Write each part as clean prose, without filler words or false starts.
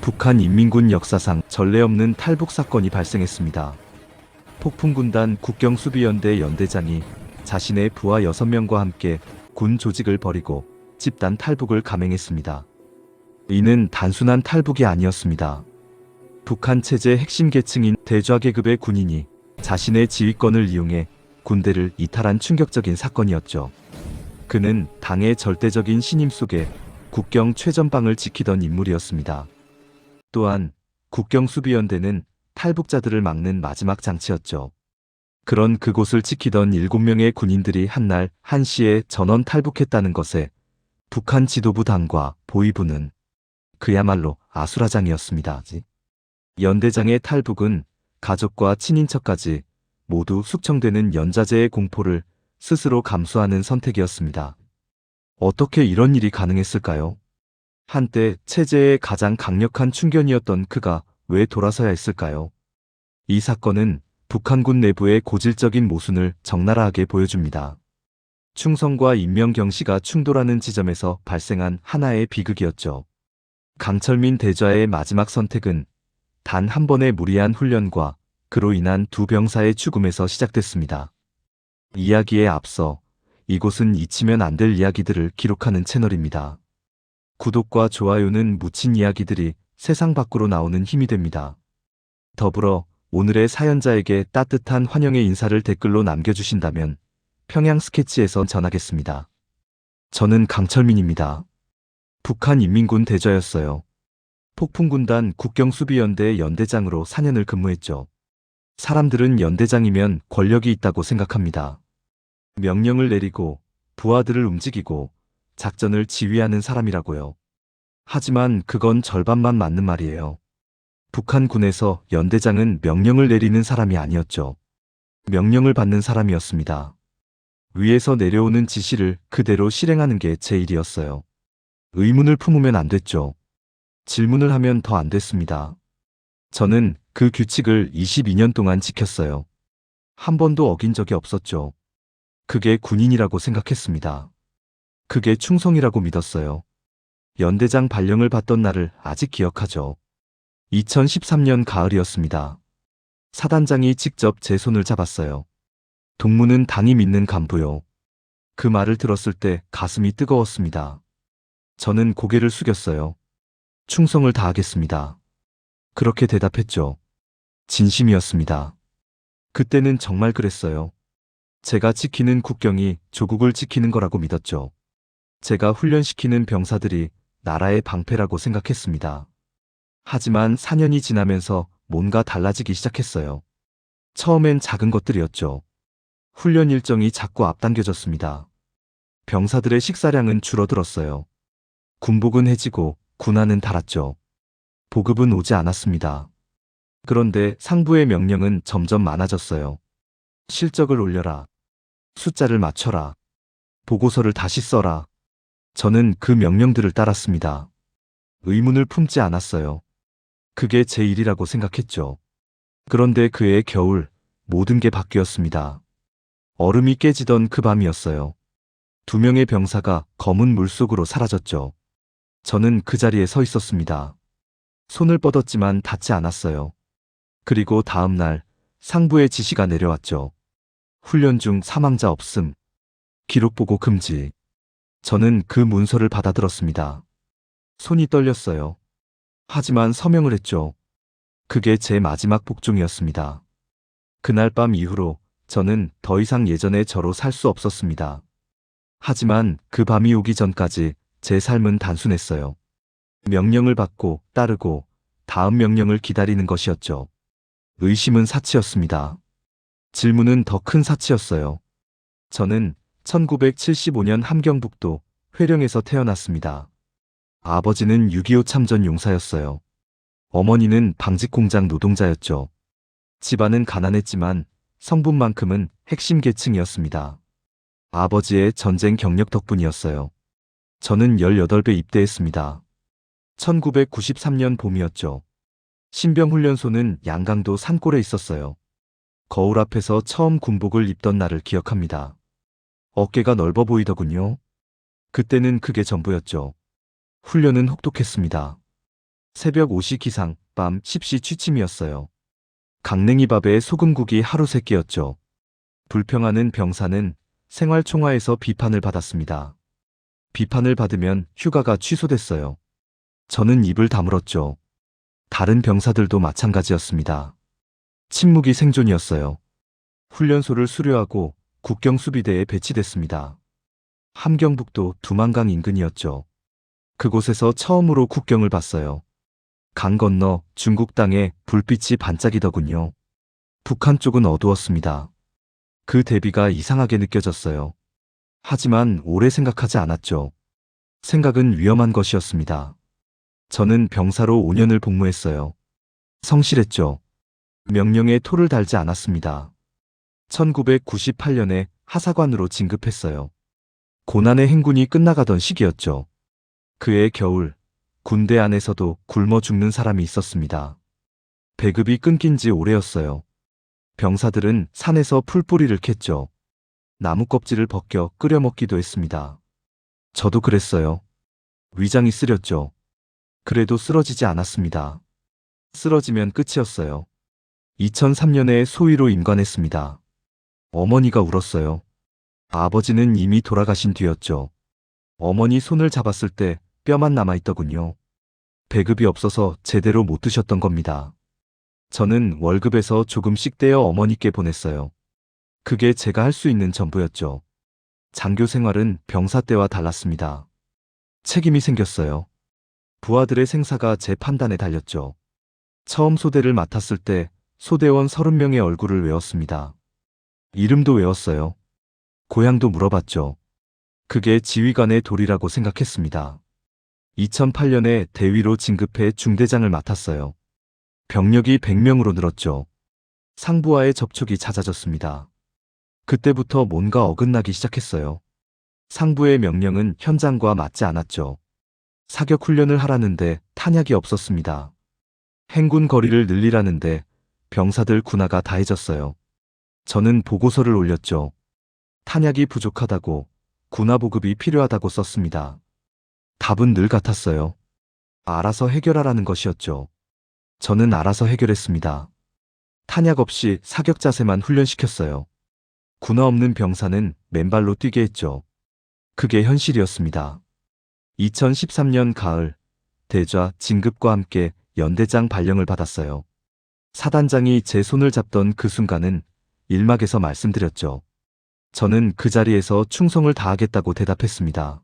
북한 인민군 역사상 전례 없는 탈북 사건이 발생했습니다. 폭풍군단 국경수비연대 연대장이 자신의 부하 6명과 함께 군 조직을 버리고 집단 탈북을 감행했습니다. 이는 단순한 탈북이 아니었습니다. 북한 체제의 핵심 계층인 대좌계급의 군인이 자신의 지휘권을 이용해 군대를 이탈한 충격적인 사건이었죠. 그는 당의 절대적인 신임 속에 국경 최전방을 지키던 인물이었습니다. 또한 국경수비연대는 탈북자들을 막는 마지막 장치였죠. 그런 그곳을 지키던 7명의 군인들이 한날 한시에 전원 탈북했다는 것에 북한 지도부 당과 보위부는 그야말로 아수라장이었습니다. 연대장의 탈북은 가족과 친인척까지 모두 숙청되는 연좌제의 공포를 스스로 감수하는 선택이었습니다. 어떻게 이런 일이 가능했을까요? 한때 체제의 가장 강력한 충견이었던 그가 왜 돌아서야 했을까요? 이 사건은 북한군 내부의 고질적인 모순을 적나라하게 보여줍니다. 충성과 인명경시가 충돌하는 지점에서 발생한 하나의 비극이었죠. 강철민 대좌의 마지막 선택은 단 한 번의 무리한 훈련과 그로 인한 두 병사의 죽음에서 시작됐습니다. 이야기에 앞서 이곳은 잊히면 안 될 이야기들을 기록하는 채널입니다. 구독과 좋아요는 묻힌 이야기들이 세상 밖으로 나오는 힘이 됩니다. 더불어 오늘의 사연자에게 따뜻한 환영의 인사를 댓글로 남겨주신다면 평양 스케치에서 전하겠습니다. 저는 강철민입니다. 북한 인민군 대좌였어요. 폭풍군단 국경수비연대 연대장으로 4년을 근무했죠. 사람들은 연대장이면 권력이 있다고 생각합니다. 명령을 내리고 부하들을 움직이고 작전을 지휘하는 사람이라고요. 하지만 그건 절반만 맞는 말이에요. 북한군에서 연대장은 명령을 내리는 사람이 아니었죠. 명령을 받는 사람이었습니다. 위에서 내려오는 지시를 그대로 실행하는 게 제 일이었어요. 의문을 품으면 안 됐죠. 질문을 하면 더 안 됐습니다. 저는 그 규칙을 22년 동안 지켰어요. 한 번도 어긴 적이 없었죠. 그게 군인이라고 생각했습니다. 그게 충성이라고 믿었어요. 연대장 발령을 받던 날을 아직 기억하죠. 2013년 가을이었습니다. 사단장이 직접 제 손을 잡았어요. 동무는 당이 믿는 간부요. 그 말을 들었을 때 가슴이 뜨거웠습니다. 저는 고개를 숙였어요. 충성을 다하겠습니다. 그렇게 대답했죠. 진심이었습니다. 그때는 정말 그랬어요. 제가 지키는 국경이 조국을 지키는 거라고 믿었죠. 제가 훈련시키는 병사들이 나라의 방패라고 생각했습니다. 하지만 4년이 지나면서 뭔가 달라지기 시작했어요. 처음엔 작은 것들이었죠. 훈련 일정이 자꾸 앞당겨졌습니다. 병사들의 식사량은 줄어들었어요. 군복은 해지고 군화는 닳았죠. 보급은 오지 않았습니다. 그런데 상부의 명령은 점점 많아졌어요. 실적을 올려라. 숫자를 맞춰라. 보고서를 다시 써라. 저는 그 명령들을 따랐습니다. 의문을 품지 않았어요. 그게 제 일이라고 생각했죠. 그런데 그해 겨울 모든 게 바뀌었습니다. 얼음이 깨지던 그 밤이었어요. 2명의 병사가 검은 물속으로 사라졌죠. 저는 그 자리에 서 있었습니다. 손을 뻗었지만 닿지 않았어요. 그리고 다음 날 상부의 지시가 내려왔죠. 훈련 중 사망자 없음. 기록 보고 금지. 저는 그 문서를 받아들었습니다. 손이 떨렸어요. 하지만 서명을 했죠. 그게 제 마지막 복종이었습니다. 그날 밤 이후로 저는 더 이상 예전의 저로 살 수 없었습니다. 하지만 그 밤이 오기 전까지 제 삶은 단순했어요. 명령을 받고 따르고 다음 명령을 기다리는 것이었죠. 의심은 사치였습니다. 질문은 더 큰 사치였어요. 저는 1975년 함경북도 회령에서 태어났습니다. 아버지는 6.25 참전 용사였어요. 어머니는 방직공장 노동자였죠. 집안은 가난했지만 성분만큼은 핵심 계층이었습니다. 아버지의 전쟁 경력 덕분이었어요. 저는 18배 입대했습니다. 1993년 봄이었죠. 신병훈련소는 양강도 산골에 있었어요. 거울 앞에서 처음 군복을 입던 날을 기억합니다. 어깨가 넓어 보이더군요. 그때는 그게 전부였죠. 훈련은 혹독했습니다. 새벽 5시 기상, 밤 10시 취침이었어요. 강냉이 밥에 소금국이 하루 세 끼였죠. 불평하는 병사는 생활총화에서 비판을 받았습니다. 비판을 받으면 휴가가 취소됐어요. 저는 입을 다물었죠. 다른 병사들도 마찬가지였습니다. 침묵이 생존이었어요. 훈련소를 수료하고 국경수비대에 배치됐습니다. 함경북도 두만강 인근이었죠. 그곳에서 처음으로 국경을 봤어요. 강 건너 중국 땅에 불빛이 반짝이더군요. 북한 쪽은 어두웠습니다. 그 대비가 이상하게 느껴졌어요. 하지만 오래 생각하지 않았죠. 생각은 위험한 것이었습니다. 저는 병사로 5년을 복무했어요. 성실했죠. 명령에 토를 달지 않았습니다. 1998년에 하사관으로 진급했어요. 고난의 행군이 끝나가던 시기였죠. 그해 겨울, 군대 안에서도 굶어 죽는 사람이 있었습니다. 배급이 끊긴 지 오래였어요. 병사들은 산에서 풀뿌리를 캤죠. 나무 껍질을 벗겨 끓여 먹기도 했습니다. 저도 그랬어요. 위장이 쓰렸죠. 그래도 쓰러지지 않았습니다. 쓰러지면 끝이었어요. 2003년에 소위로 임관했습니다. 어머니가 울었어요. 아버지는 이미 돌아가신 뒤였죠. 어머니 손을 잡았을 때 뼈만 남아있더군요. 배급이 없어서 제대로 못 드셨던 겁니다. 저는 월급에서 조금씩 떼어 어머니께 보냈어요. 그게 제가 할 수 있는 전부였죠. 장교 생활은 병사 때와 달랐습니다. 책임이 생겼어요. 부하들의 생사가 제 판단에 달렸죠. 처음 소대를 맡았을 때 소대원 30명의 얼굴을 외웠습니다. 이름도 외웠어요. 고향도 물어봤죠. 그게 지휘관의 도리라고 생각했습니다. 2008년에 대위로 진급해 중대장을 맡았어요. 병력이 100명으로 늘었죠. 상부와의 접촉이 잦아졌습니다. 그때부터 뭔가 어긋나기 시작했어요. 상부의 명령은 현장과 맞지 않았죠. 사격 훈련을 하라는데 탄약이 없었습니다. 행군 거리를 늘리라는데 병사들 군화가 다해졌어요. 저는 보고서를 올렸죠. 탄약이 부족하다고, 군화 보급이 필요하다고 썼습니다. 답은 늘 같았어요. 알아서 해결하라는 것이었죠. 저는 알아서 해결했습니다. 탄약 없이 사격 자세만 훈련시켰어요. 군화 없는 병사는 맨발로 뛰게 했죠. 그게 현실이었습니다. 2013년 가을, 대좌 진급과 함께 연대장 발령을 받았어요. 사단장이 제 손을 잡던 그 순간은 일막에서 말씀드렸죠. 저는 그 자리에서 충성을 다하겠다고 대답했습니다.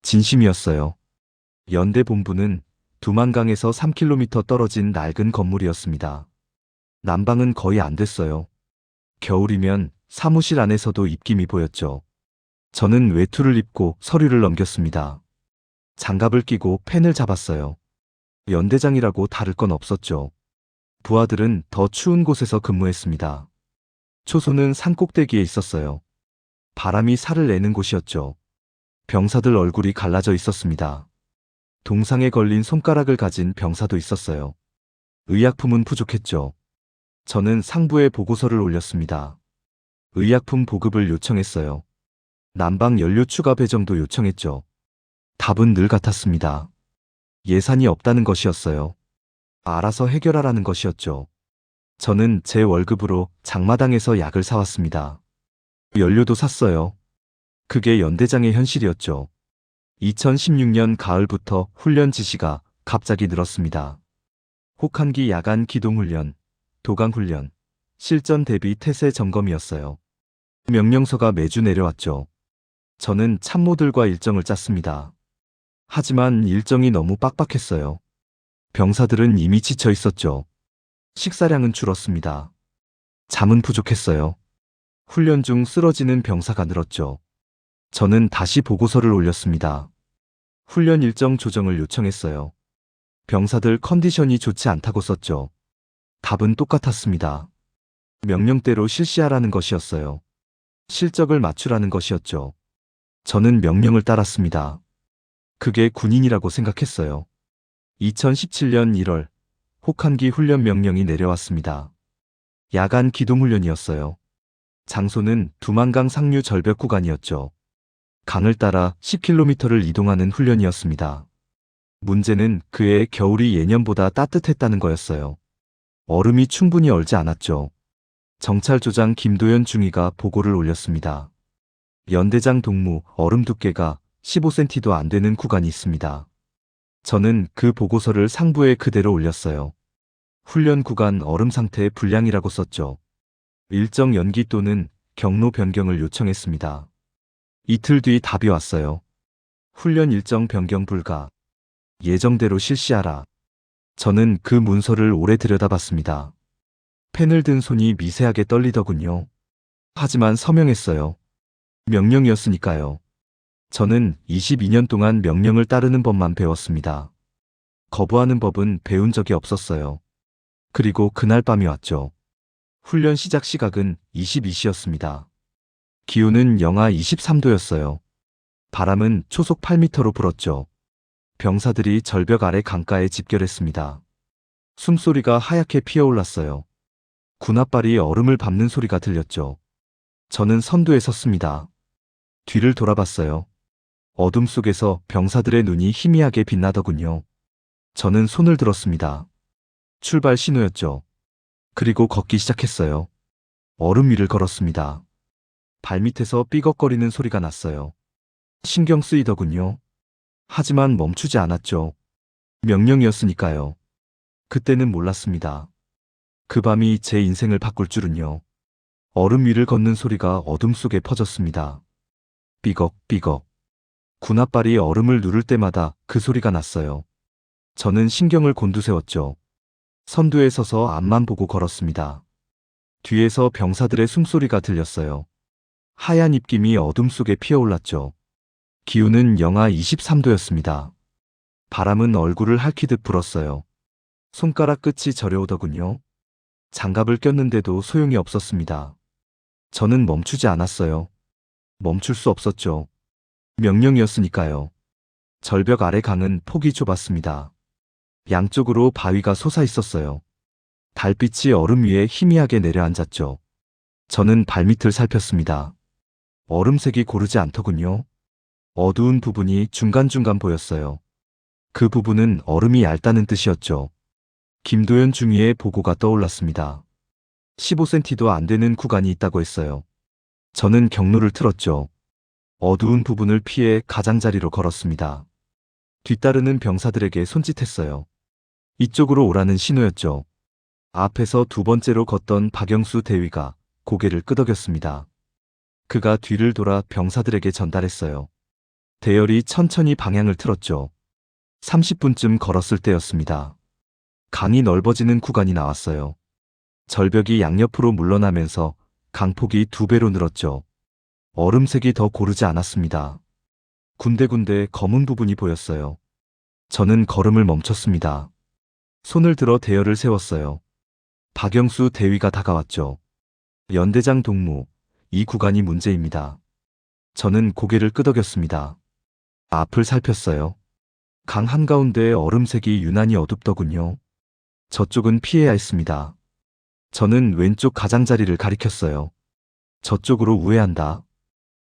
진심이었어요. 연대 본부는 두만강에서 3km 떨어진 낡은 건물이었습니다. 난방은 거의 안 됐어요. 겨울이면 사무실 안에서도 입김이 보였죠. 저는 외투를 입고 서류를 넘겼습니다. 장갑을 끼고 펜을 잡았어요. 연대장이라고 다를 건 없었죠. 부하들은 더 추운 곳에서 근무했습니다. 초소는 산꼭대기에 있었어요. 바람이 살을 내는 곳이었죠. 병사들 얼굴이 갈라져 있었습니다. 동상에 걸린 손가락을 가진 병사도 있었어요. 의약품은 부족했죠. 저는 상부에 보고서를 올렸습니다. 의약품 보급을 요청했어요. 난방 연료 추가 배정도 요청했죠. 답은 늘 같았습니다. 예산이 없다는 것이었어요. 알아서 해결하라는 것이었죠. 저는 제 월급으로 장마당에서 약을 사왔습니다. 연료도 샀어요. 그게 연대장의 현실이었죠. 2016년 가을부터 훈련 지시가 갑자기 늘었습니다. 혹한기 야간 기동훈련, 도강훈련, 실전 대비 태세 점검이었어요. 명령서가 매주 내려왔죠. 저는 참모들과 일정을 짰습니다. 하지만 일정이 너무 빡빡했어요. 병사들은 이미 지쳐 있었죠. 식사량은 줄었습니다. 잠은 부족했어요. 훈련 중 쓰러지는 병사가 늘었죠. 저는 다시 보고서를 올렸습니다. 훈련 일정 조정을 요청했어요. 병사들 컨디션이 좋지 않다고 썼죠. 답은 똑같았습니다. 명령대로 실시하라는 것이었어요. 실적을 맞추라는 것이었죠. 저는 명령을 따랐습니다. 그게 군인이라고 생각했어요. 2017년 1월, 혹한기 훈련 명령이 내려왔습니다. 야간 기동훈련이었어요. 장소는 두만강 상류 절벽 구간이었죠. 강을 따라 10km를 이동하는 훈련이었습니다. 문제는 그의 겨울이 예년보다 따뜻했다는 거였어요. 얼음이 충분히 얼지 않았죠. 정찰조장 김도연 중위가 보고를 올렸습니다. 연대장 동무 얼음 두께가 15cm도 안 되는 구간이 있습니다. 저는 그 보고서를 상부에 그대로 올렸어요. 훈련 구간 얼음 상태 불량이라고 썼죠. 일정 연기 또는 경로 변경을 요청했습니다. 이틀 뒤 답이 왔어요. 훈련 일정 변경 불가. 예정대로 실시하라. 저는 그 문서를 오래 들여다봤습니다. 펜을 든 손이 미세하게 떨리더군요. 하지만 서명했어요. 명령이었으니까요. 저는 22년 동안 명령을 따르는 법만 배웠습니다. 거부하는 법은 배운 적이 없었어요. 그리고 그날 밤이 왔죠. 훈련 시작 시각은 22시였습니다. 기온은 영하 23도였어요. 바람은 초속 8m로 불었죠. 병사들이 절벽 아래 강가에 집결했습니다. 숨소리가 하얗게 피어올랐어요. 군홧발이 얼음을 밟는 소리가 들렸죠. 저는 선두에 섰습니다. 뒤를 돌아봤어요. 어둠 속에서 병사들의 눈이 희미하게 빛나더군요. 저는 손을 들었습니다. 출발 신호였죠. 그리고 걷기 시작했어요. 얼음 위를 걸었습니다. 발밑에서 삐걱거리는 소리가 났어요. 신경 쓰이더군요. 하지만 멈추지 않았죠. 명령이었으니까요. 그때는 몰랐습니다. 그 밤이 제 인생을 바꿀 줄은요. 얼음 위를 걷는 소리가 어둠 속에 퍼졌습니다. 삐걱삐걱. 군홧발이 얼음을 누를 때마다 그 소리가 났어요. 저는 신경을 곤두세웠죠. 선두에 서서 앞만 보고 걸었습니다. 뒤에서 병사들의 숨소리가 들렸어요. 하얀 입김이 어둠 속에 피어올랐죠. 기온은 영하 23도였습니다. 바람은 얼굴을 핥히듯 불었어요. 손가락 끝이 저려오더군요. 장갑을 꼈는데도 소용이 없었습니다. 저는 멈추지 않았어요. 멈출 수 없었죠. 명령이었으니까요. 절벽 아래 강은 폭이 좁았습니다. 양쪽으로 바위가 솟아 있었어요. 달빛이 얼음 위에 희미하게 내려앉았죠. 저는 발밑을 살폈습니다. 얼음색이 고르지 않더군요. 어두운 부분이 중간중간 보였어요. 그 부분은 얼음이 얇다는 뜻이었죠. 김도연 중위의 보고가 떠올랐습니다. 15cm도 안 되는 구간이 있다고 했어요. 저는 경로를 틀었죠. 어두운 부분을 피해 가장자리로 걸었습니다. 뒤따르는 병사들에게 손짓했어요. 이쪽으로 오라는 신호였죠. 앞에서 두 번째로 걷던 박영수 대위가 고개를 끄덕였습니다. 그가 뒤를 돌아 병사들에게 전달했어요. 대열이 천천히 방향을 틀었죠. 30분쯤 걸었을 때였습니다. 강이 넓어지는 구간이 나왔어요. 절벽이 양옆으로 물러나면서 강폭이 2배로 늘었죠. 얼음색이 더 고르지 않았습니다. 군데군데 검은 부분이 보였어요. 저는 걸음을 멈췄습니다. 손을 들어 대열을 세웠어요. 박영수 대위가 다가왔죠. 연대장 동무, 이 구간이 문제입니다. 저는 고개를 끄덕였습니다. 앞을 살폈어요. 강 한가운데 얼음색이 유난히 어둡더군요. 저쪽은 피해야 했습니다. 저는 왼쪽 가장자리를 가리켰어요. 저쪽으로 우회한다.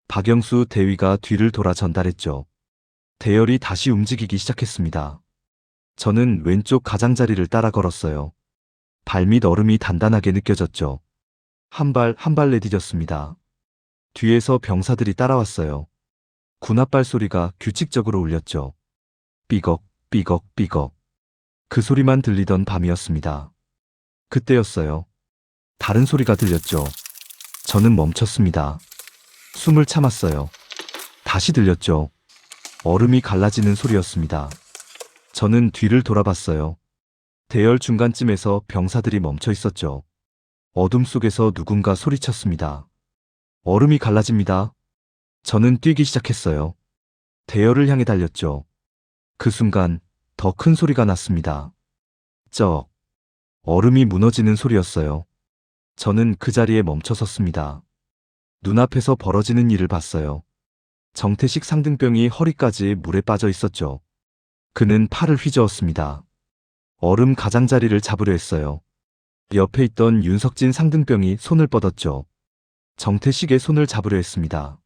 박영수 대위가 뒤를 돌아 전달했죠. 대열이 다시 움직이기 시작했습니다. 저는 왼쪽 가장자리를 따라 걸었어요. 발밑 얼음이 단단하게 느껴졌죠. 한 발 한 발 내디뎠습니다. 뒤에서 병사들이 따라왔어요. 군홧발 소리가 규칙적으로 울렸죠. 삐걱, 삐걱, 삐걱. 그 소리만 들리던 밤이었습니다. 그때였어요. 다른 소리가 들렸죠. 저는 멈췄습니다. 숨을 참았어요. 다시 들렸죠. 얼음이 갈라지는 소리였습니다. 저는 뒤를 돌아봤어요. 대열 중간쯤에서 병사들이 멈춰 있었죠. 어둠 속에서 누군가 소리쳤습니다. 얼음이 갈라집니다. 저는 뛰기 시작했어요. 대열을 향해 달렸죠. 그 순간 더 큰 소리가 났습니다. 쩍. 얼음이 무너지는 소리였어요. 저는 그 자리에 멈춰 섰습니다. 눈앞에서 벌어지는 일을 봤어요. 정태식 상등병이 허리까지 물에 빠져 있었죠. 그는 팔을 휘저었습니다. 얼음 가장자리를 잡으려 했어요. 옆에 있던 윤석진 상등병이 손을 뻗었죠. 정태식의 손을 잡으려 했습니다.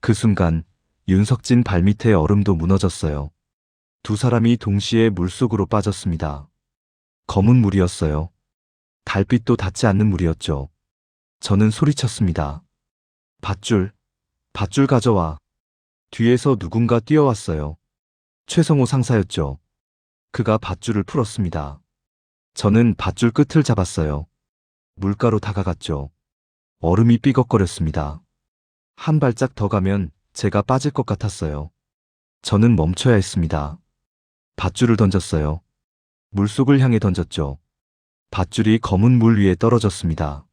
그 순간 윤석진 발밑에 얼음도 무너졌어요. 두 사람이 동시에 물속으로 빠졌습니다. 검은 물이었어요. 달빛도 닿지 않는 물이었죠. 저는 소리쳤습니다. 밧줄, 밧줄 가져와. 뒤에서 누군가 뛰어왔어요. 최성호 상사였죠. 그가 밧줄을 풀었습니다. 저는 밧줄 끝을 잡았어요. 물가로 다가갔죠. 얼음이 삐걱거렸습니다. 한 발짝 더 가면 제가 빠질 것 같았어요. 저는 멈춰야 했습니다. 밧줄을 던졌어요. 물속을 향해 던졌죠. 밧줄이 검은 물 위에 떨어졌습니다.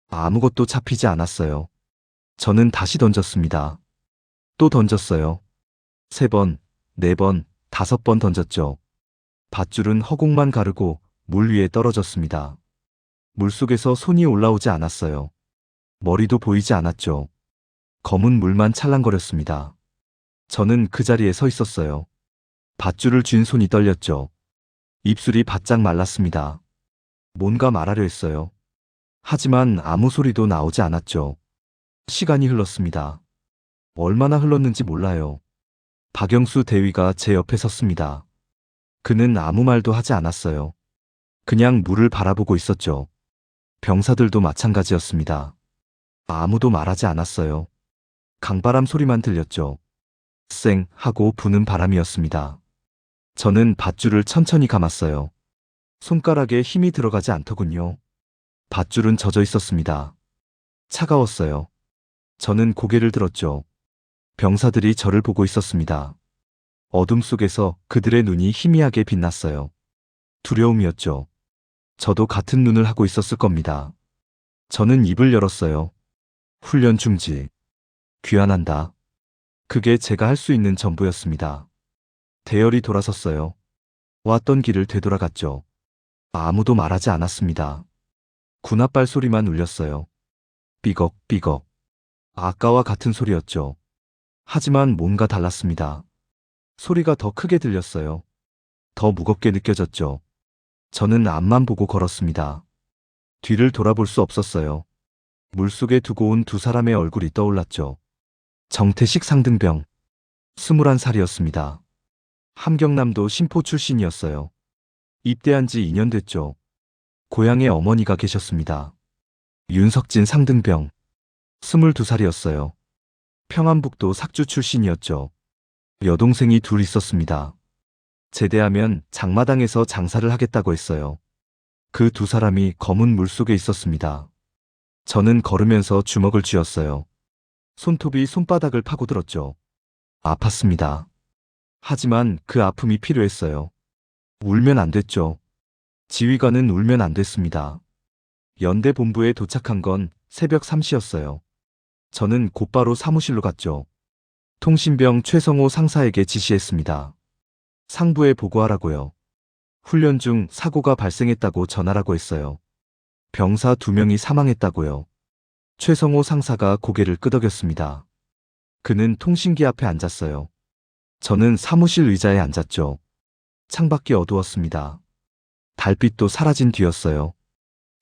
아무것도 잡히지 않았어요. 저는 다시 던졌습니다. 또 던졌어요. 3번, 4번, 5번 던졌죠. 밧줄은 허공만 가르고 물 위에 떨어졌습니다. 물속에서 손이 올라오지 않았어요. 머리도 보이지 않았죠. 검은 물만 찰랑거렸습니다. 저는 그 자리에 서 있었어요. 밧줄을 쥔 손이 떨렸죠. 입술이 바짝 말랐습니다. 뭔가 말하려 했어요. 하지만 아무 소리도 나오지 않았죠. 시간이 흘렀습니다. 얼마나 흘렀는지 몰라요. 박영수 대위가 제 옆에 섰습니다. 그는 아무 말도 하지 않았어요. 그냥 물을 바라보고 있었죠. 병사들도 마찬가지였습니다. 아무도 말하지 않았어요. 강바람 소리만 들렸죠. 쌩 하고 부는 바람이었습니다. 저는 밧줄을 천천히 감았어요. 손가락에 힘이 들어가지 않더군요. 밧줄은 젖어 있었습니다. 차가웠어요. 저는 고개를 들었죠. 병사들이 저를 보고 있었습니다. 어둠 속에서 그들의 눈이 희미하게 빛났어요. 두려움이었죠. 저도 같은 눈을 하고 있었을 겁니다. 저는 입을 열었어요. 훈련 중지. 귀환한다. 그게 제가 할 수 있는 전부였습니다. 대열이 돌아섰어요. 왔던 길을 되돌아갔죠. 아무도 말하지 않았습니다. 군홧발 소리만 울렸어요. 삐걱삐걱. 아까와 같은 소리였죠. 하지만 뭔가 달랐습니다. 소리가 더 크게 들렸어요. 더 무겁게 느껴졌죠. 저는 앞만 보고 걸었습니다. 뒤를 돌아볼 수 없었어요. 물속에 두고 온 두 사람의 얼굴이 떠올랐죠. 정태식 상등병. 21살이었습니다. 함경남도 신포 출신이었어요. 입대한 지 2년 됐죠. 고향에 어머니가 계셨습니다. 윤석진 상등병. 22살이었어요. 평안북도 삭주 출신이었죠. 여동생이 둘 있었습니다. 제대하면 장마당에서 장사를 하겠다고 했어요. 그 두 사람이 검은 물속에 있었습니다. 저는 걸으면서 주먹을 쥐었어요. 손톱이 손바닥을 파고들었죠. 아팠습니다. 하지만 그 아픔이 필요했어요. 울면 안 됐죠. 지휘관은 울면 안 됐습니다. 연대 본부에 도착한 건 새벽 3시였어요. 저는 곧바로 사무실로 갔죠. 통신병 최성호 상사에게 지시했습니다. 상부에 보고하라고요. 훈련 중 사고가 발생했다고 전하라고 했어요. 병사 2명이 사망했다고요. 최성호 상사가 고개를 끄덕였습니다. 그는 통신기 앞에 앉았어요. 저는 사무실 의자에 앉았죠. 창밖이 어두웠습니다. 달빛도 사라진 뒤였어요.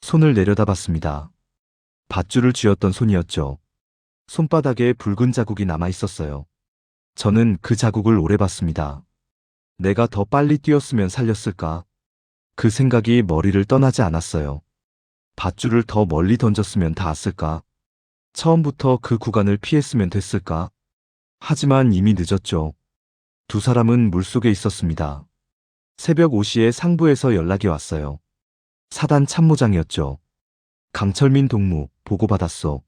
손을 내려다봤습니다. 밧줄을 쥐었던 손이었죠. 손바닥에 붉은 자국이 남아 있었어요. 저는 그 자국을 오래 봤습니다. 내가 더 빨리 뛰었으면 살렸을까? 그 생각이 머리를 떠나지 않았어요. 밧줄을 더 멀리 던졌으면 닿았을까? 처음부터 그 구간을 피했으면 됐을까? 하지만 이미 늦었죠. 두 사람은 물속에 있었습니다. 새벽 5시에 상부에서 연락이 왔어요. 사단 참모장이었죠. 강철민 동무, 보고받았소.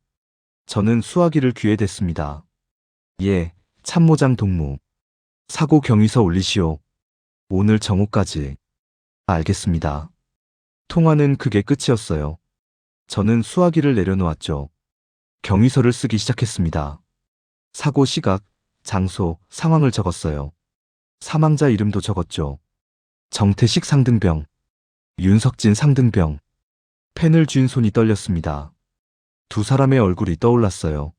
저는 수화기를 귀에 댔습니다. 예, 참모장 동무. 사고 경위서 올리시오. 오늘 정오까지. 알겠습니다. 통화는 그게 끝이었어요. 저는 수화기를 내려놓았죠. 경위서를 쓰기 시작했습니다. 사고 시각, 장소, 상황을 적었어요. 사망자 이름도 적었죠. 정태식 상등병, 윤석진 상등병. 펜을 쥔 손이 떨렸습니다. 두 사람의 얼굴이 떠올랐어요.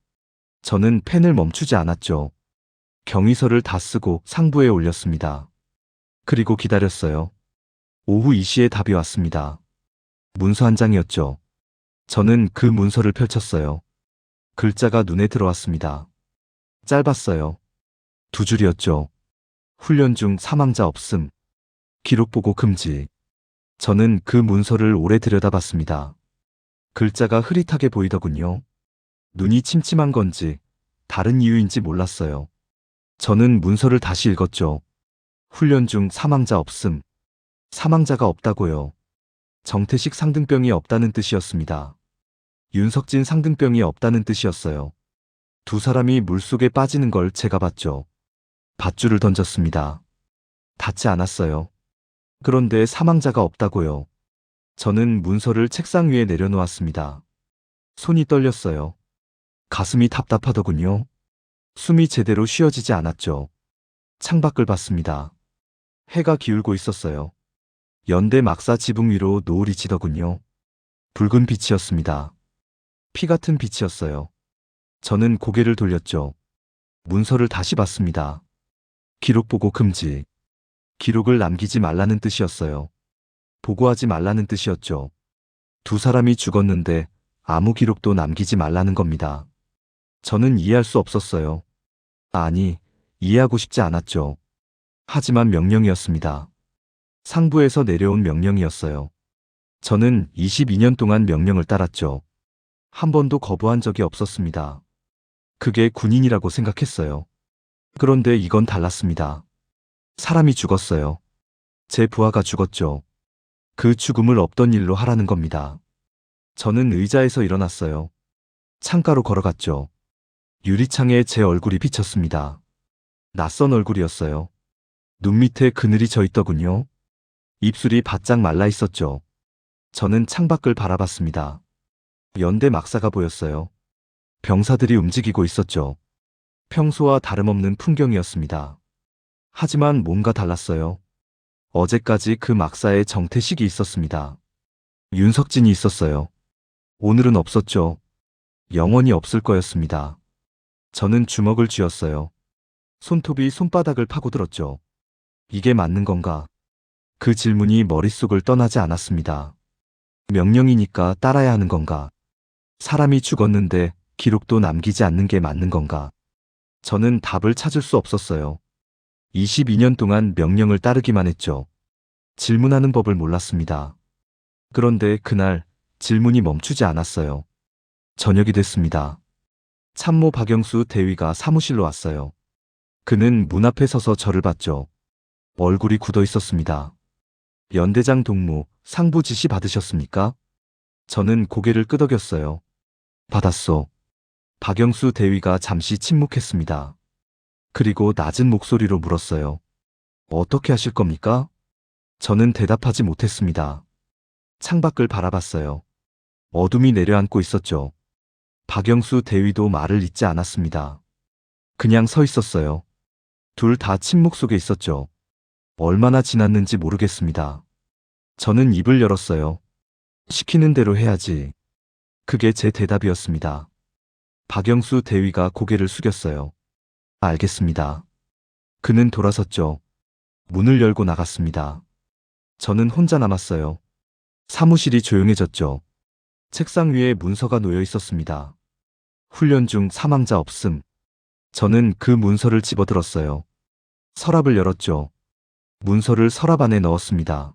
저는 펜을 멈추지 않았죠. 경위서를 다 쓰고 상부에 올렸습니다. 그리고 기다렸어요. 오후 2시에 답이 왔습니다. 문서 한 장이었죠. 저는 그 문서를 펼쳤어요. 글자가 눈에 들어왔습니다. 짧았어요. 2줄이었죠. 훈련 중 사망자 없음. 기록 보고 금지. 저는 그 문서를 오래 들여다봤습니다. 글자가 흐릿하게 보이더군요. 눈이 침침한 건지 다른 이유인지 몰랐어요. 저는 문서를 다시 읽었죠. 훈련 중 사망자 없음. 사망자가 없다고요. 정태식 상등병이 없다는 뜻이었습니다. 윤석진 상등병이 없다는 뜻이었어요. 두 사람이 물속에 빠지는 걸 제가 봤죠. 밧줄을 던졌습니다. 닿지 않았어요. 그런데 사망자가 없다고요. 저는 문서를 책상 위에 내려놓았습니다. 손이 떨렸어요. 가슴이 답답하더군요. 숨이 제대로 쉬어지지 않았죠. 창밖을 봤습니다. 해가 기울고 있었어요. 연대 막사 지붕 위로 노을이 지더군요. 붉은 빛이었습니다. 피 같은 빛이었어요. 저는 고개를 돌렸죠. 문서를 다시 봤습니다. 기록 보고 금지. 기록을 남기지 말라는 뜻이었어요. 보고하지 말라는 뜻이었죠. 두 사람이 죽었는데 아무 기록도 남기지 말라는 겁니다. 저는 이해할 수 없었어요. 아니, 이해하고 싶지 않았죠. 하지만 명령이었습니다. 상부에서 내려온 명령이었어요. 저는 22년 동안 명령을 따랐죠. 한 번도 거부한 적이 없었습니다. 그게 군인이라고 생각했어요. 그런데 이건 달랐습니다. 사람이 죽었어요. 제 부하가 죽었죠. 그 죽음을 없던 일로 하라는 겁니다. 저는 의자에서 일어났어요. 창가로 걸어갔죠. 유리창에 제 얼굴이 비쳤습니다. 낯선 얼굴이었어요. 눈 밑에 그늘이 져 있더군요. 입술이 바짝 말라 있었죠. 저는 창밖을 바라봤습니다. 연대 막사가 보였어요. 병사들이 움직이고 있었죠. 평소와 다름없는 풍경이었습니다. 하지만 뭔가 달랐어요. 어제까지 그 막사에 정태식이 있었습니다. 윤석진이 있었어요. 오늘은 없었죠. 영원히 없을 거였습니다. 저는 주먹을 쥐었어요. 손톱이 손바닥을 파고들었죠. 이게 맞는 건가? 그 질문이 머릿속을 떠나지 않았습니다. 명령이니까 따라야 하는 건가? 사람이 죽었는데 기록도 남기지 않는 게 맞는 건가? 저는 답을 찾을 수 없었어요. 22년 동안 명령을 따르기만 했죠. 질문하는 법을 몰랐습니다. 그런데 그날 질문이 멈추지 않았어요. 저녁이 됐습니다. 참모 박영수 대위가 사무실로 왔어요. 그는 문 앞에 서서 저를 봤죠. 얼굴이 굳어 있었습니다. 연대장 동무, 상부 지시 받으셨습니까? 저는 고개를 끄덕였어요. 받았소. 박영수 대위가 잠시 침묵했습니다. 그리고 낮은 목소리로 물었어요. 어떻게 하실 겁니까? 저는 대답하지 못했습니다. 창밖을 바라봤어요. 어둠이 내려앉고 있었죠. 박영수 대위도 말을 잇지 않았습니다. 그냥 서 있었어요. 둘 다 침묵 속에 있었죠. 얼마나 지났는지 모르겠습니다. 저는 입을 열었어요. 시키는 대로 해야지. 그게 제 대답이었습니다. 박영수 대위가 고개를 숙였어요. 알겠습니다. 그는 돌아섰죠. 문을 열고 나갔습니다. 저는 혼자 남았어요. 사무실이 조용해졌죠. 책상 위에 문서가 놓여 있었습니다. 훈련 중 사망자 없음. 저는 그 문서를 집어들었어요. 서랍을 열었죠. 문서를 서랍 안에 넣었습니다.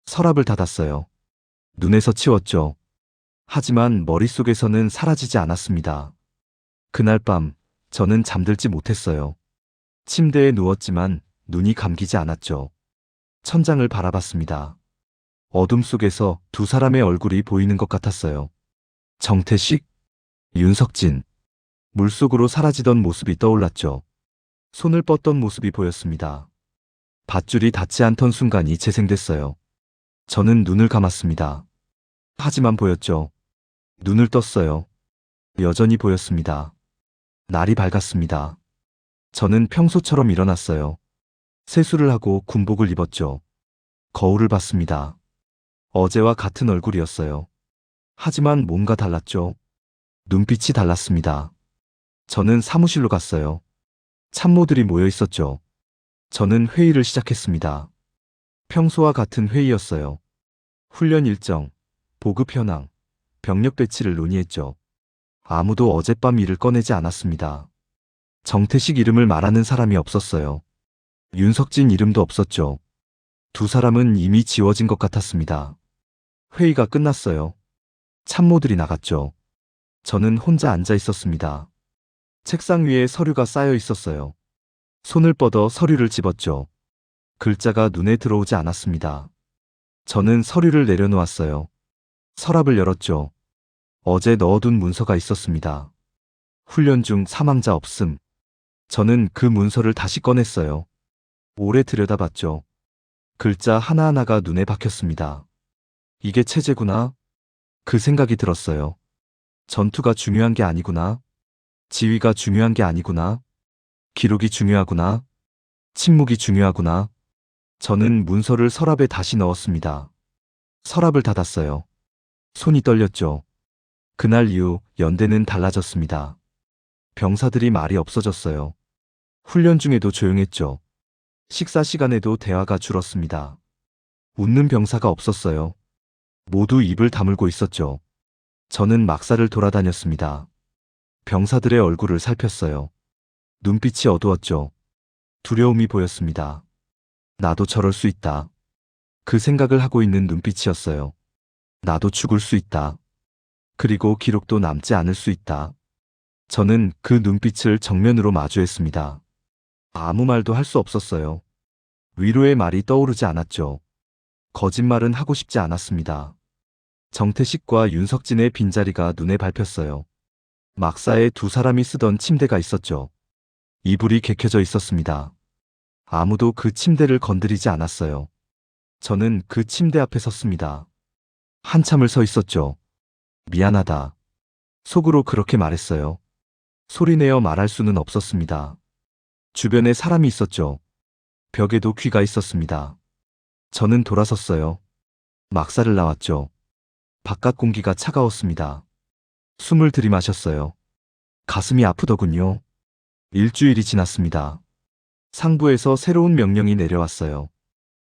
서랍을 닫았어요. 눈에서 치웠죠. 하지만 머릿속에서는 사라지지 않았습니다. 그날 밤 저는 잠들지 못했어요. 침대에 누웠지만 눈이 감기지 않았죠. 천장을 바라봤습니다. 어둠 속에서 두 사람의 얼굴이 보이는 것 같았어요. 정태식, 윤석진. 물속으로 사라지던 모습이 떠올랐죠. 손을 뻗던 모습이 보였습니다. 밧줄이 닿지 않던 순간이 재생됐어요. 저는 눈을 감았습니다. 하지만 보였죠. 눈을 떴어요. 여전히 보였습니다. 날이 밝았습니다. 저는 평소처럼 일어났어요. 세수를 하고 군복을 입었죠. 거울을 봤습니다. 어제와 같은 얼굴이었어요. 하지만 뭔가 달랐죠. 눈빛이 달랐습니다. 저는 사무실로 갔어요. 참모들이 모여 있었죠. 저는 회의를 시작했습니다. 평소와 같은 회의였어요. 훈련 일정, 보급 현황, 병력 배치를 논의했죠. 아무도 어젯밤 일을 꺼내지 않았습니다. 정태식 이름을 말하는 사람이 없었어요. 윤석진 이름도 없었죠. 두 사람은 이미 지워진 것 같았습니다. 회의가 끝났어요. 참모들이 나갔죠. 저는 혼자 앉아 있었습니다. 책상 위에 서류가 쌓여 있었어요. 손을 뻗어 서류를 집었죠. 글자가 눈에 들어오지 않았습니다. 저는 서류를 내려놓았어요. 서랍을 열었죠. 어제 넣어둔 문서가 있었습니다. 훈련 중 사망자 없음. 저는 그 문서를 다시 꺼냈어요. 오래 들여다봤죠. 글자 하나하나가 눈에 박혔습니다. 이게 체제구나. 그 생각이 들었어요. 전투가 중요한 게 아니구나. 지휘가 중요한 게 아니구나. 기록이 중요하구나. 침묵이 중요하구나. 저는 문서를 서랍에 다시 넣었습니다. 서랍을 닫았어요. 손이 떨렸죠. 그날 이후 연대는 달라졌습니다. 병사들이 말이 없어졌어요. 훈련 중에도 조용했죠. 식사 시간에도 대화가 줄었습니다. 웃는 병사가 없었어요. 모두 입을 다물고 있었죠. 저는 막사를 돌아다녔습니다. 병사들의 얼굴을 살폈어요. 눈빛이 어두웠죠. 두려움이 보였습니다. 나도 저럴 수 있다. 그 생각을 하고 있는 눈빛이었어요. 나도 죽을 수 있다. 그리고 기록도 남지 않을 수 있다. 저는 그 눈빛을 정면으로 마주했습니다. 아무 말도 할 수 없었어요. 위로의 말이 떠오르지 않았죠. 거짓말은 하고 싶지 않았습니다. 정태식과 윤석진의 빈자리가 눈에 밟혔어요. 막사에 두 사람이 쓰던 침대가 있었죠. 이불이 개켜져 있었습니다. 아무도 그 침대를 건드리지 않았어요. 저는 그 침대 앞에 섰습니다. 한참을 서 있었죠. 미안하다. 속으로 그렇게 말했어요. 소리내어 말할 수는 없었습니다. 주변에 사람이 있었죠. 벽에도 귀가 있었습니다. 저는 돌아섰어요. 막사를 나왔죠. 바깥 공기가 차가웠습니다. 숨을 들이마셨어요. 가슴이 아프더군요. 일주일이 지났습니다. 상부에서 새로운 명령이 내려왔어요.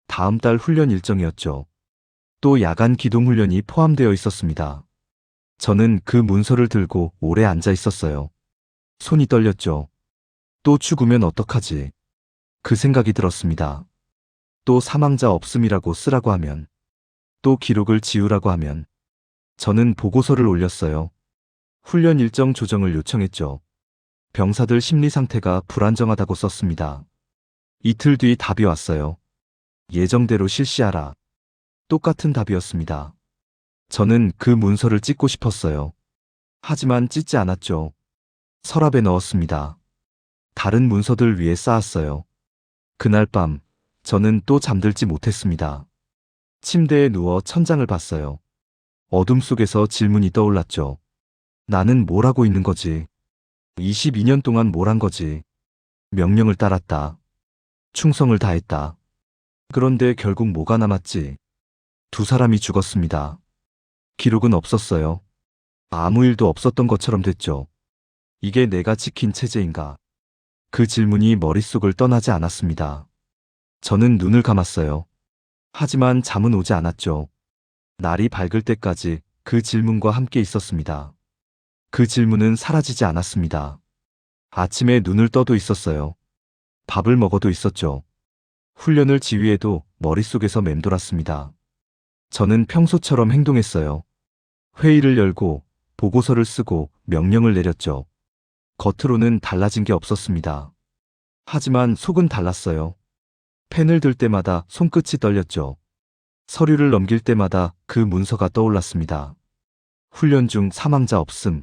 다음 달 훈련 일정이었죠. 또 야간 기동 훈련이 포함되어 있었습니다. 저는 그 문서를 들고 오래 앉아 있었어요. 손이 떨렸죠. 또 죽으면 어떡하지? 그 생각이 들었습니다. 또 사망자 없음이라고 쓰라고 하면, 또 기록을 지우라고 하면. 저는 보고서를 올렸어요. 훈련 일정 조정을 요청했죠. 병사들 심리 상태가 불안정하다고 썼습니다. 이틀 뒤 답이 왔어요. 예정대로 실시하라. 똑같은 답이었습니다. 저는 그 문서를 찢고 싶었어요. 하지만 찢지 않았죠. 서랍에 넣었습니다. 다른 문서들 위에 쌓았어요. 그날 밤, 저는 또 잠들지 못했습니다. 침대에 누워 천장을 봤어요. 어둠 속에서 질문이 떠올랐죠. 나는 뭘 하고 있는 거지? 22년 동안 뭘 한 거지? 명령을 따랐다. 충성을 다했다. 그런데 결국 뭐가 남았지? 두 사람이 죽었습니다. 기록은 없었어요. 아무 일도 없었던 것처럼 됐죠. 이게 내가 지킨 체제인가? 그 질문이 머릿속을 떠나지 않았습니다. 저는 눈을 감았어요. 하지만 잠은 오지 않았죠. 날이 밝을 때까지 그 질문과 함께 있었습니다. 그 질문은 사라지지 않았습니다. 아침에 눈을 떠도 있었어요. 밥을 먹어도 있었죠. 훈련을 지휘해도 머릿속에서 맴돌았습니다. 저는 평소처럼 행동했어요. 회의를 열고 보고서를 쓰고 명령을 내렸죠. 겉으로는 달라진 게 없었습니다. 하지만 속은 달랐어요. 펜을 들 때마다 손끝이 떨렸죠. 서류를 넘길 때마다 그 문서가 떠올랐습니다. 훈련 중 사망자 없음.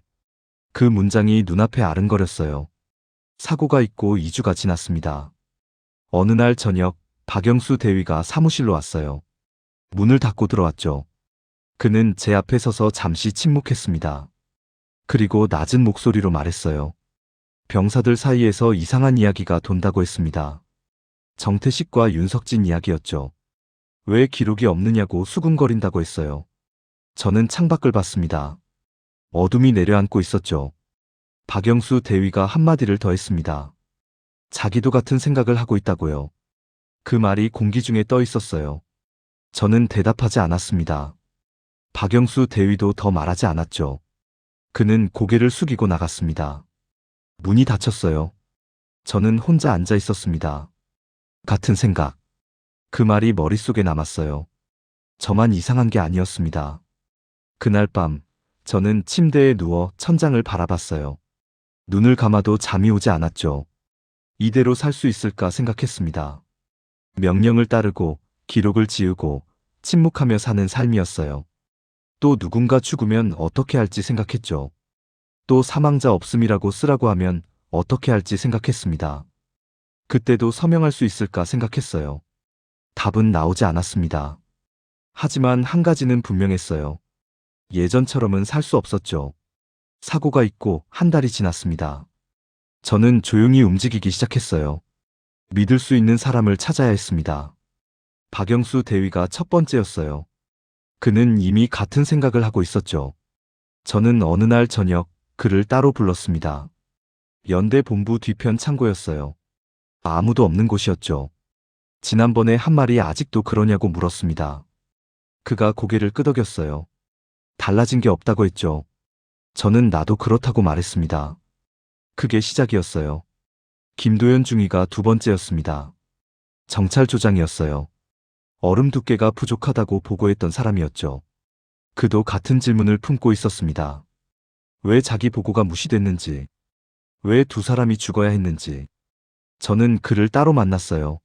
그 문장이 눈앞에 아른거렸어요. 사고가 있고 2주가 지났습니다. 어느 날 저녁 박영수 대위가 사무실로 왔어요. 문을 닫고 들어왔죠. 그는 제 앞에 서서 잠시 침묵했습니다. 그리고 낮은 목소리로 말했어요. 병사들 사이에서 이상한 이야기가 돈다고 했습니다. 정태식과 윤석진 이야기였죠. 왜 기록이 없느냐고 수군거린다고 했어요. 저는 창밖을 봤습니다. 어둠이 내려앉고 있었죠. 박영수 대위가 한마디를 더 했습니다. 자기도 같은 생각을 하고 있다고요. 그 말이 공기 중에 떠 있었어요. 저는 대답하지 않았습니다. 박영수 대위도 더 말하지 않았죠. 그는 고개를 숙이고 나갔습니다. 문이 닫혔어요. 저는 혼자 앉아 있었습니다. 같은 생각. 그 말이 머릿속에 남았어요. 저만 이상한 게 아니었습니다. 그날 밤, 저는 침대에 누워 천장을 바라봤어요. 눈을 감아도 잠이 오지 않았죠. 이대로 살 수 있을까 생각했습니다. 명령을 따르고, 기록을 지우고, 침묵하며 사는 삶이었어요. 또 누군가 죽으면 어떻게 할지 생각했죠. 또 사망자 없음이라고 쓰라고 하면 어떻게 할지 생각했습니다. 그때도 서명할 수 있을까 생각했어요. 답은 나오지 않았습니다. 하지만 한 가지는 분명했어요. 예전처럼은 살 수 없었죠. 사고가 있고 한 달이 지났습니다. 저는 조용히 움직이기 시작했어요. 믿을 수 있는 사람을 찾아야 했습니다. 박영수 대위가 첫 번째였어요. 그는 이미 같은 생각을 하고 있었죠. 저는 어느 날 저녁 그를 따로 불렀습니다. 연대 본부 뒤편 창고였어요. 아무도 없는 곳이었죠. 지난번에 한 말이 아직도 그러냐고 물었습니다. 그가 고개를 끄덕였어요. 달라진 게 없다고 했죠. 저는 나도 그렇다고 말했습니다. 그게 시작이었어요. 김도연 중위가 두 번째였습니다. 정찰조장이었어요. 얼음 두께가 부족하다고 보고했던 사람이었죠. 그도 같은 질문을 품고 있었습니다. 왜 자기 보고가 무시됐는지, 왜 두 사람이 죽어야 했는지. 저는 그를 따로 만났어요.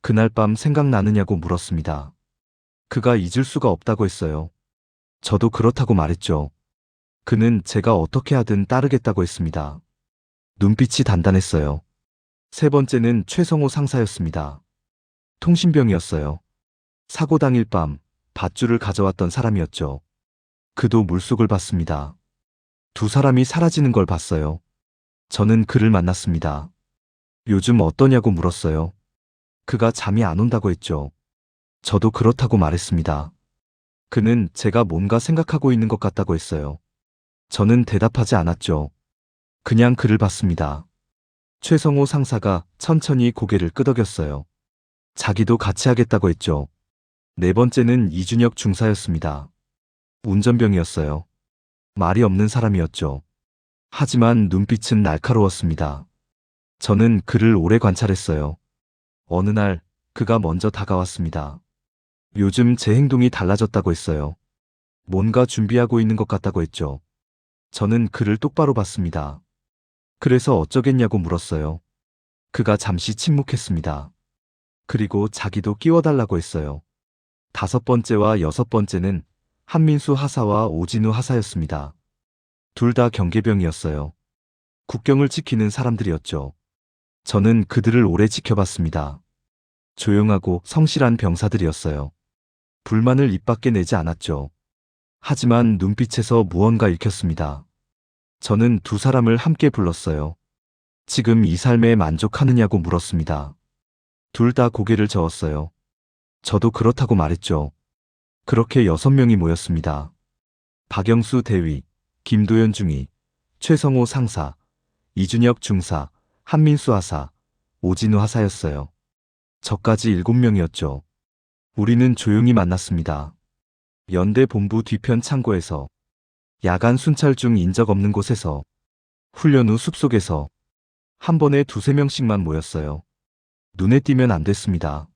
그날 밤 생각나느냐고 물었습니다. 그가 잊을 수가 없다고 했어요. 저도 그렇다고 말했죠. 그는 제가 어떻게 하든 따르겠다고 했습니다. 눈빛이 단단했어요. 세 번째는 최성호 상사였습니다. 통신병이었어요. 사고 당일 밤 밧줄을 가져왔던 사람이었죠. 그도 물속을 봤습니다. 두 사람이 사라지는 걸 봤어요. 저는 그를 만났습니다. 요즘 어떠냐고 물었어요. 그가 잠이 안 온다고 했죠. 저도 그렇다고 말했습니다. 그는 제가 뭔가 생각하고 있는 것 같다고 했어요. 저는 대답하지 않았죠. 그냥 그를 봤습니다. 최성호 상사가 천천히 고개를 끄덕였어요. 자기도 같이 하겠다고 했죠. 네 번째는 이준혁 중사였습니다. 운전병이었어요. 말이 없는 사람이었죠. 하지만 눈빛은 날카로웠습니다. 저는 그를 오래 관찰했어요. 어느 날 그가 먼저 다가왔습니다. 요즘 제 행동이 달라졌다고 했어요. 뭔가 준비하고 있는 것 같다고 했죠. 저는 그를 똑바로 봤습니다. 그래서 어쩌겠냐고 물었어요. 그가 잠시 침묵했습니다. 그리고 자기도 끼워달라고 했어요. 다섯 번째와 여섯 번째는 한민수 하사와 오진우 하사였습니다. 둘 다 경계병이었어요. 국경을 지키는 사람들이었죠. 저는 그들을 오래 지켜봤습니다. 조용하고 성실한 병사들이었어요. 불만을 입 밖에 내지 않았죠. 하지만 눈빛에서 무언가 읽혔습니다. 저는 두 사람을 함께 불렀어요. 지금 이 삶에 만족하느냐고 물었습니다. 둘 다 고개를 저었어요. 저도 그렇다고 말했죠. 그렇게 6명이 모였습니다. 박영수 대위, 김도연 중위, 최성호 상사, 이준혁 중사, 한민수 하사, 오진우 하사였어요. 저까지 7명이었죠. 우리는 조용히 만났습니다. 연대 본부 뒤편 창고에서, 야간 순찰 중 인적 없는 곳에서, 훈련 후 숲속에서, 한 번에 2~3명씩만 모였어요. 눈에 띄면 안 됐습니다.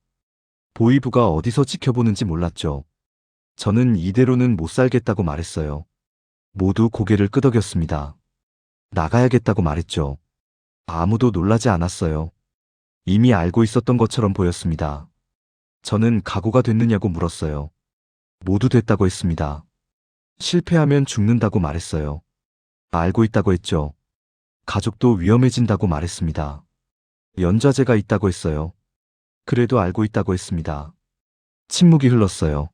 보위부가 어디서 지켜보는지 몰랐죠. 저는 이대로는 못 살겠다고 말했어요. 모두 고개를 끄덕였습니다. 나가야겠다고 말했죠. 아무도 놀라지 않았어요. 이미 알고 있었던 것처럼 보였습니다. 저는 각오가 됐느냐고 물었어요. 모두 됐다고 했습니다. 실패하면 죽는다고 말했어요. 알고 있다고 했죠. 가족도 위험해진다고 말했습니다. 연좌제가 있다고 했어요. 그래도 알고 있다고 했습니다. 침묵이 흘렀어요.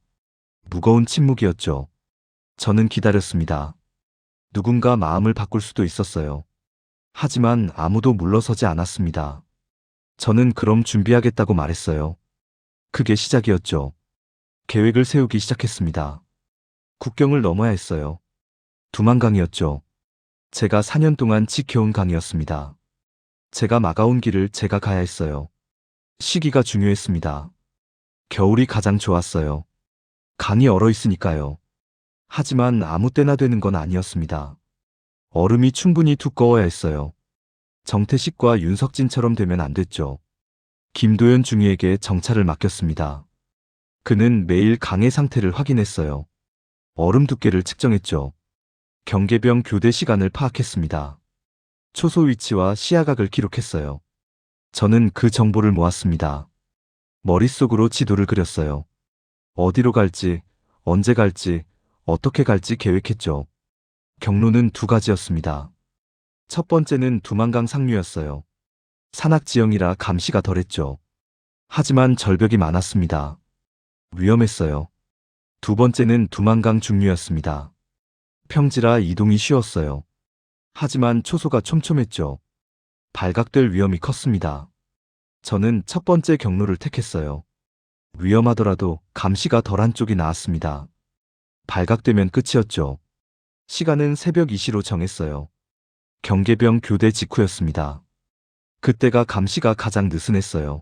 무거운 침묵이었죠. 저는 기다렸습니다. 누군가 마음을 바꿀 수도 있었어요. 하지만 아무도 물러서지 않았습니다. 저는 그럼 준비하겠다고 말했어요. 그게 시작이었죠. 계획을 세우기 시작했습니다. 국경을 넘어야 했어요. 두만강이었죠. 제가 4년 동안 지켜온 강이었습니다. 제가 막아온 길을 제가 가야 했어요. 시기가 중요했습니다. 겨울이 가장 좋았어요. 강이 얼어 있으니까요. 하지만 아무 때나 되는 건 아니었습니다. 얼음이 충분히 두꺼워야 했어요. 정태식과 윤석진처럼 되면 안 됐죠. 김도연 중위에게 정찰을 맡겼습니다. 그는 매일 강의 상태를 확인했어요. 얼음 두께를 측정했죠. 경계병 교대 시간을 파악했습니다. 초소 위치와 시야각을 기록했어요. 저는 그 정보를 모았습니다. 머릿속으로 지도를 그렸어요. 어디로 갈지, 언제 갈지, 어떻게 갈지 계획했죠. 경로는 두 가지였습니다. 첫 번째는 두만강 상류였어요. 산악지형이라 감시가 덜했죠. 하지만 절벽이 많았습니다. 위험했어요. 두 번째는 두만강 중류였습니다. 평지라 이동이 쉬웠어요. 하지만 초소가 촘촘했죠. 발각될 위험이 컸습니다. 저는 첫 번째 경로를 택했어요. 위험하더라도 감시가 덜한 쪽이 나았습니다. 발각되면 끝이었죠. 시간은 새벽 2시로 정했어요. 경계병 교대 직후였습니다. 그때가 감시가 가장 느슨했어요.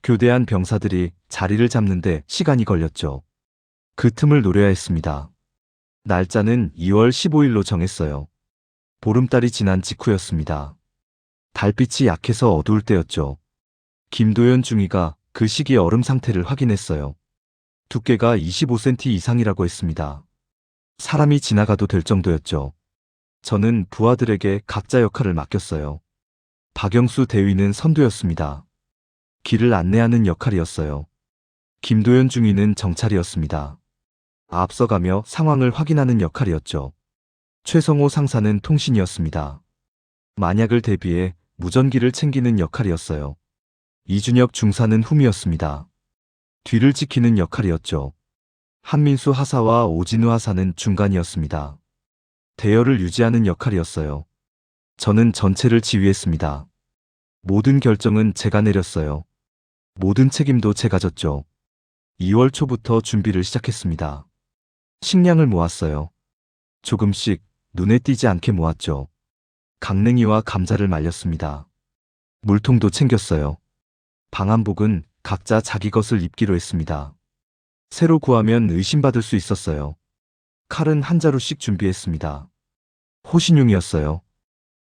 교대한 병사들이 자리를 잡는데 시간이 걸렸죠. 그 틈을 노려야 했습니다. 날짜는 2월 15일로 정했어요. 보름달이 지난 직후였습니다. 달빛이 약해서 어두울 때였죠. 김도연 중위가 그 시기 얼음 상태를 확인했어요. 두께가 25cm 이상이라고 했습니다. 사람이 지나가도 될 정도였죠. 저는 부하들에게 각자 역할을 맡겼어요. 박영수 대위는 선두였습니다. 길을 안내하는 역할이었어요. 김도연 중위는 정찰이었습니다. 앞서가며 상황을 확인하는 역할이었죠. 최성호 상사는 통신이었습니다. 만약을 대비해 무전기를 챙기는 역할이었어요. 이준혁 중사는 흠이었습니다. 뒤를 지키는 역할이었죠. 한민수 하사와 오진우 하사는 중간이었습니다. 대열을 유지하는 역할이었어요. 저는 전체를 지휘했습니다. 모든 결정은 제가 내렸어요. 모든 책임도 제가 졌죠. 2월 초부터 준비를 시작했습니다. 식량을 모았어요. 조금씩 눈에 띄지 않게 모았죠. 강냉이와 감자를 말렸습니다. 물통도 챙겼어요. 방한복은 각자 자기 것을 입기로 했습니다. 새로 구하면 의심받을 수 있었어요. 칼은 한 자루씩 준비했습니다. 호신용이었어요.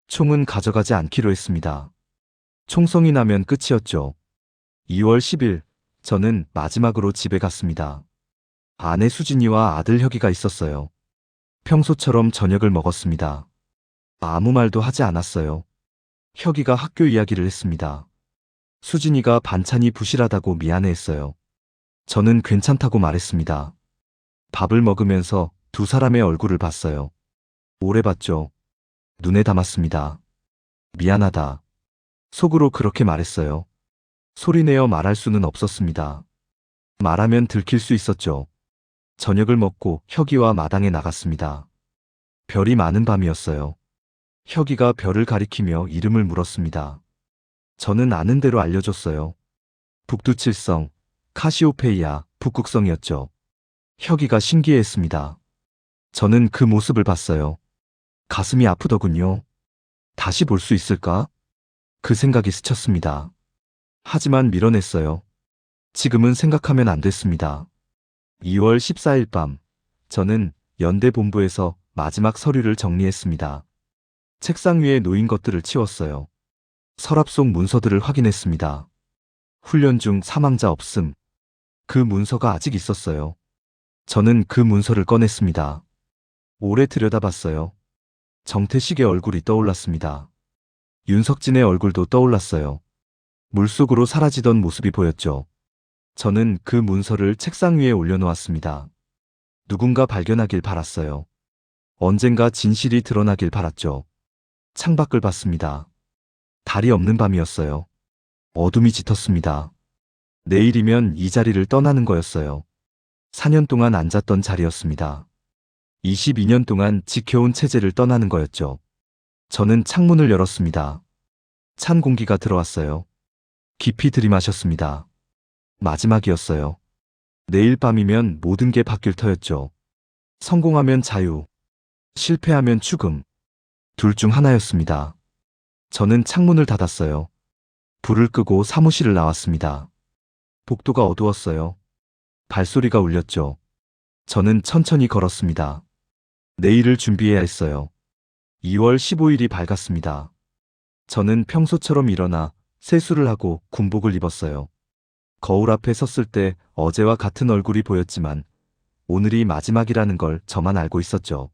총은 가져가지 않기로 했습니다. 총성이 나면 끝이었죠. 2월 10일, 저는 마지막으로 집에 갔습니다. 아내 수진이와 아들 혁이가 있었어요. 평소처럼 저녁을 먹었습니다. 아무 말도 하지 않았어요. 혁이가 학교 이야기를 했습니다. 수진이가 반찬이 부실하다고 미안해했어요. 저는 괜찮다고 말했습니다. 밥을 먹으면서 두 사람의 얼굴을 봤어요. 오래 봤죠. 눈에 담았습니다. 미안하다. 속으로 그렇게 말했어요. 소리내어 말할 수는 없었습니다. 말하면 들킬 수 있었죠. 저녁을 먹고 혁이와 마당에 나갔습니다. 별이 많은 밤이었어요. 혁이가 별을 가리키며 이름을 물었습니다. 저는 아는 대로 알려줬어요. 북두칠성, 카시오페이아, 북극성이었죠. 혁이가 신기해했습니다. 저는 그 모습을 봤어요. 가슴이 아프더군요. 다시 볼 수 있을까? 그 생각이 스쳤습니다. 하지만 밀어냈어요. 지금은 생각하면 안 됐습니다. 2월 14일 밤, 저는 연대 본부에서 마지막 서류를 정리했습니다. 책상 위에 놓인 것들을 치웠어요. 서랍 속 문서들을 확인했습니다. 훈련 중 사망자 없음. 그 문서가 아직 있었어요. 저는 그 문서를 꺼냈습니다. 오래 들여다봤어요. 정태식의 얼굴이 떠올랐습니다. 윤석진의 얼굴도 떠올랐어요. 물속으로 사라지던 모습이 보였죠. 저는 그 문서를 책상 위에 올려놓았습니다. 누군가 발견하길 바랐어요. 언젠가 진실이 드러나길 바랐죠. 창밖을 봤습니다. 달이 없는 밤이었어요. 어둠이 짙었습니다. 내일이면 이 자리를 떠나는 거였어요. 4년 동안 앉았던 자리였습니다. 22년 동안 지켜온 체제를 떠나는 거였죠. 저는 창문을 열었습니다. 찬 공기가 들어왔어요. 깊이 들이마셨습니다. 마지막이었어요. 내일 밤이면 모든 게 바뀔 터였죠. 성공하면 자유, 실패하면 죽음. 둘 중 하나였습니다. 저는 창문을 닫았어요. 불을 끄고 사무실을 나왔습니다. 복도가 어두웠어요. 발소리가 울렸죠. 저는 천천히 걸었습니다. 내일을 준비해야 했어요. 2월 15일이 밝았습니다. 저는 평소처럼 일어나 세수를 하고 군복을 입었어요. 거울 앞에 섰을 때 어제와 같은 얼굴이 보였지만 오늘이 마지막이라는 걸 저만 알고 있었죠.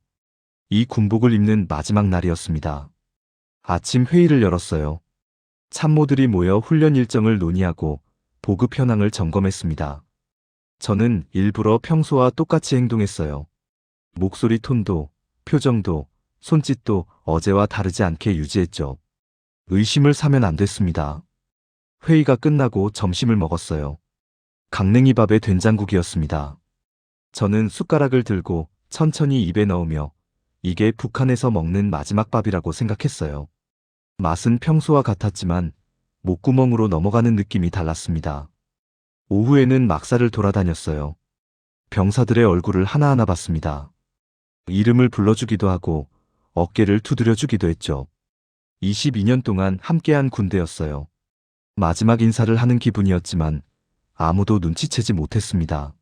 이 군복을 입는 마지막 날이었습니다. 아침 회의를 열었어요. 참모들이 모여 훈련 일정을 논의하고 보급 현황을 점검했습니다. 저는 일부러 평소와 똑같이 행동했어요. 목소리 톤도, 표정도, 손짓도 어제와 다르지 않게 유지했죠. 의심을 사면 안 됐습니다. 회의가 끝나고 점심을 먹었어요. 강냉이밥에 된장국이었습니다. 저는 숟가락을 들고 천천히 입에 넣으며 이게 북한에서 먹는 마지막 밥이라고 생각했어요. 맛은 평소와 같았지만 목구멍으로 넘어가는 느낌이 달랐습니다. 오후에는 막사를 돌아다녔어요. 병사들의 얼굴을 하나하나 봤습니다. 이름을 불러주기도 하고 어깨를 두드려주기도 했죠. 22년 동안 함께한 군대였어요. 마지막 인사를 하는 기분이었지만 아무도 눈치채지 못했습니다.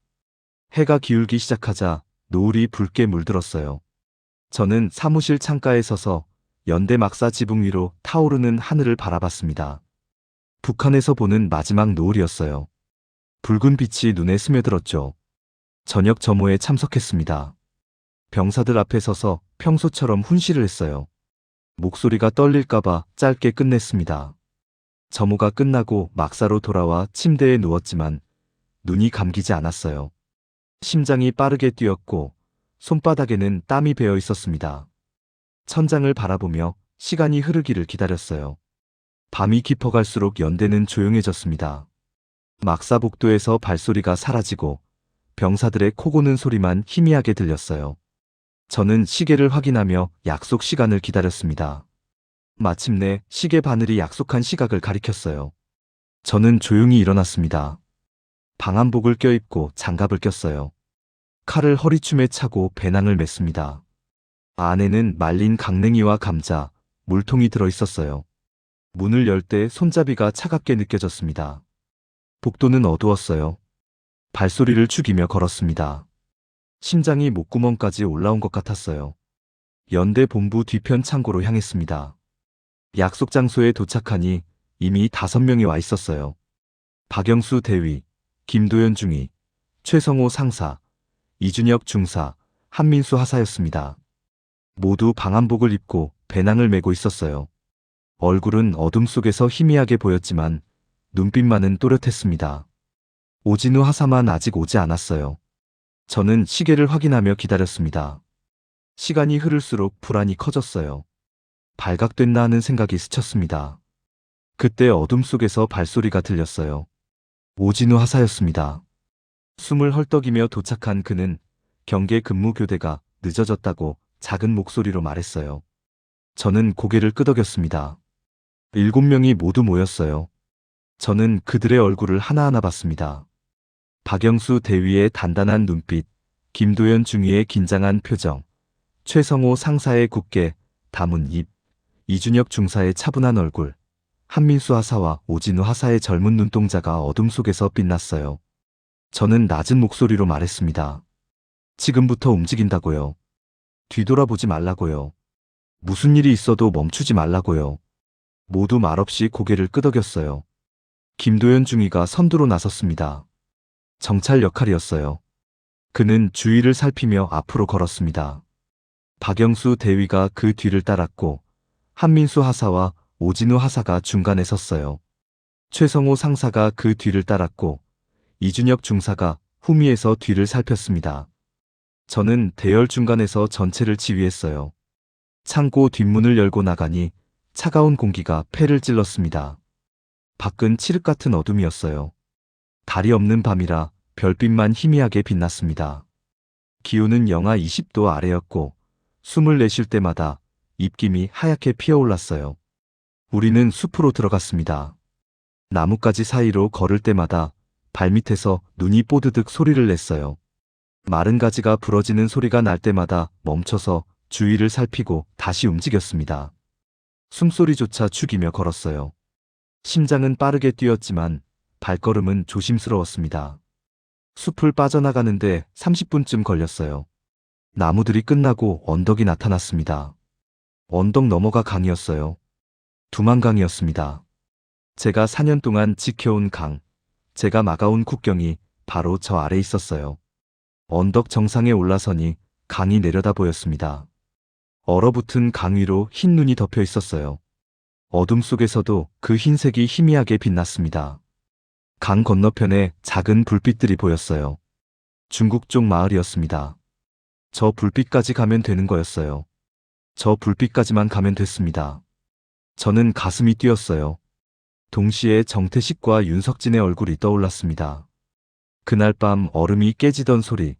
해가 기울기 시작하자 노을이 붉게 물들었어요. 저는 사무실 창가에 서서 연대 막사 지붕 위로 타오르는 하늘을 바라봤습니다. 북한에서 보는 마지막 노을이었어요. 붉은 빛이 눈에 스며들었죠. 저녁 점호에 참석했습니다. 병사들 앞에 서서 평소처럼 훈시를 했어요. 목소리가 떨릴까봐 짧게 끝냈습니다. 점호가 끝나고 막사로 돌아와 침대에 누웠지만 눈이 감기지 않았어요. 심장이 빠르게 뛰었고 손바닥에는 땀이 배어 있었습니다. 천장을 바라보며 시간이 흐르기를 기다렸어요. 밤이 깊어갈수록 연대는 조용해졌습니다. 막사 복도에서 발소리가 사라지고 병사들의 코 고는 소리만 희미하게 들렸어요. 저는 시계를 확인하며 약속 시간을 기다렸습니다. 마침내 시계 바늘이 약속한 시각을 가리켰어요. 저는 조용히 일어났습니다. 방한복을 껴입고 장갑을 꼈어요. 칼을 허리춤에 차고 배낭을 맸습니다. 안에는 말린 강냉이와 감자, 물통이 들어 있었어요. 문을 열 때 손잡이가 차갑게 느껴졌습니다. 복도는 어두웠어요. 발소리를 죽이며 걸었습니다. 심장이 목구멍까지 올라온 것 같았어요. 연대 본부 뒤편 창고로 향했습니다. 약속 장소에 도착하니 이미 5명이 와 있었어요. 박영수 대위, 김도연 중위, 최성호 상사, 이준혁 중사, 한민수 하사였습니다. 모두 방한복을 입고 배낭을 메고 있었어요. 얼굴은 어둠 속에서 희미하게 보였지만 눈빛만은 또렷했습니다. 오진우 하사만 아직 오지 않았어요. 저는 시계를 확인하며 기다렸습니다. 시간이 흐를수록 불안이 커졌어요. 발각됐나 하는 생각이 스쳤습니다. 그때 어둠 속에서 발소리가 들렸어요. 오진우 하사였습니다. 숨을 헐떡이며 도착한 그는 경계 근무 교대가 늦어졌다고 작은 목소리로 말했어요. 저는 고개를 끄덕였습니다. 7명이 모두 모였어요. 저는 그들의 얼굴을 하나하나 봤습니다. 박영수 대위의 단단한 눈빛, 김도연 중위의 긴장한 표정, 최성호 상사의 굳게 다문 입, 이준혁 중사의 차분한 얼굴, 한민수 하사와 오진우 하사의 젊은 눈동자가 어둠 속에서 빛났어요. 저는 낮은 목소리로 말했습니다. 지금부터 움직인다고요. 뒤돌아보지 말라고요. 무슨 일이 있어도 멈추지 말라고요. 모두 말없이 고개를 끄덕였어요. 김도연 중위가 선두로 나섰습니다. 정찰 역할이었어요. 그는 주위를 살피며 앞으로 걸었습니다. 박영수 대위가 그 뒤를 따랐고 한민수 하사와 오진우 하사가 중간에 섰어요. 최성호 상사가 그 뒤를 따랐고 이준혁 중사가 후미에서 뒤를 살폈습니다. 저는 대열 중간에서 전체를 지휘했어요. 창고 뒷문을 열고 나가니 차가운 공기가 폐를 찔렀습니다. 밖은 칠흑 같은 어둠이었어요. 달이 없는 밤이라 별빛만 희미하게 빛났습니다. 기온은 영하 20도 아래였고 숨을 내쉴 때마다 입김이 하얗게 피어올랐어요. 우리는 숲으로 들어갔습니다. 나뭇가지 사이로 걸을 때마다 발밑에서 눈이 뽀드득 소리를 냈어요. 마른 가지가 부러지는 소리가 날 때마다 멈춰서 주위를 살피고 다시 움직였습니다. 숨소리조차 죽이며 걸었어요. 심장은 빠르게 뛰었지만 발걸음은 조심스러웠습니다. 숲을 빠져나가는데 30분쯤 걸렸어요. 나무들이 끝나고 언덕이 나타났습니다. 언덕 너머가 강이었어요. 두만강이었습니다. 제가 4년 동안 지켜온 강, 제가 막아온 국경이 바로 저 아래 있었어요. 언덕 정상에 올라서니 강이 내려다 보였습니다. 얼어붙은 강 위로 흰 눈이 덮여 있었어요. 어둠 속에서도 그 흰색이 희미하게 빛났습니다. 강 건너편에 작은 불빛들이 보였어요. 중국 쪽 마을이었습니다. 저 불빛까지 가면 되는 거였어요. 저 불빛까지만 가면 됐습니다. 저는 가슴이 뛰었어요. 동시에 정태식과 윤석진의 얼굴이 떠올랐습니다. 그날 밤 얼음이 깨지던 소리,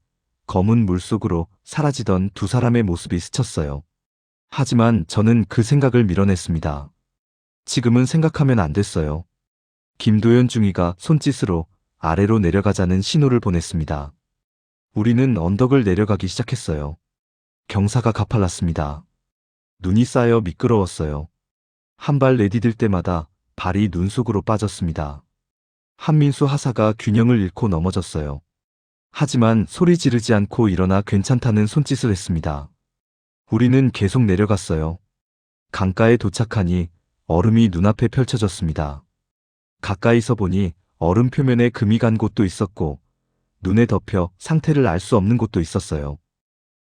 검은 물속으로 사라지던 두 사람의 모습이 스쳤어요. 하지만 저는 그 생각을 밀어냈습니다. 지금은 생각하면 안 됐어요. 김도연 중위가 손짓으로 아래로 내려가자는 신호를 보냈습니다. 우리는 언덕을 내려가기 시작했어요. 경사가 가팔랐습니다. 눈이 쌓여 미끄러웠어요. 한 발 내디딜 때마다 발이 눈 속으로 빠졌습니다. 한민수 하사가 균형을 잃고 넘어졌어요. 하지만 소리 지르지 않고 일어나 괜찮다는 손짓을 했습니다. 우리는 계속 내려갔어요. 강가에 도착하니 얼음이 눈앞에 펼쳐졌습니다. 가까이서 보니 얼음 표면에 금이 간 곳도 있었고 눈에 덮여 상태를 알 수 없는 곳도 있었어요.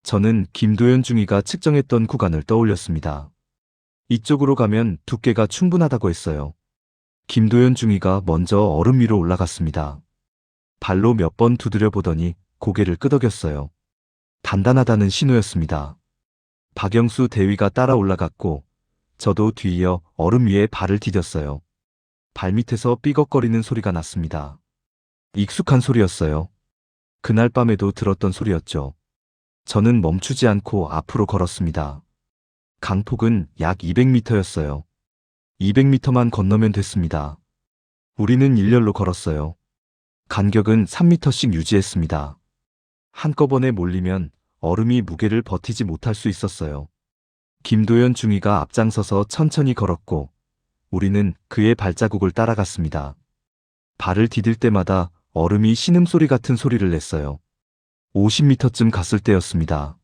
저는 김도연 중위가 측정했던 구간을 떠올렸습니다. 이쪽으로 가면 두께가 충분하다고 했어요. 김도연 중위가 먼저 얼음 위로 올라갔습니다. 발로 몇 번 두드려 보더니 고개를 끄덕였어요. 단단하다는 신호였습니다. 박영수 대위가 따라 올라갔고 저도 뒤이어 얼음 위에 발을 디뎠어요. 발밑에서 삐걱거리는 소리가 났습니다. 익숙한 소리였어요. 그날 밤에도 들었던 소리였죠. 저는 멈추지 않고 앞으로 걸었습니다. 강폭은 약 200m였어요. 200m만 건너면 됐습니다. 우리는 일렬로 걸었어요. 간격은 3m씩 유지했습니다. 한꺼번에 몰리면 얼음이 무게를 버티지 못할 수 있었어요. 김도연 중위가 앞장서서 천천히 걸었고 우리는 그의 발자국을 따라갔습니다. 발을 디딜 때마다 얼음이 신음소리 같은 소리를 냈어요. 50m쯤 갔을 때였습니다.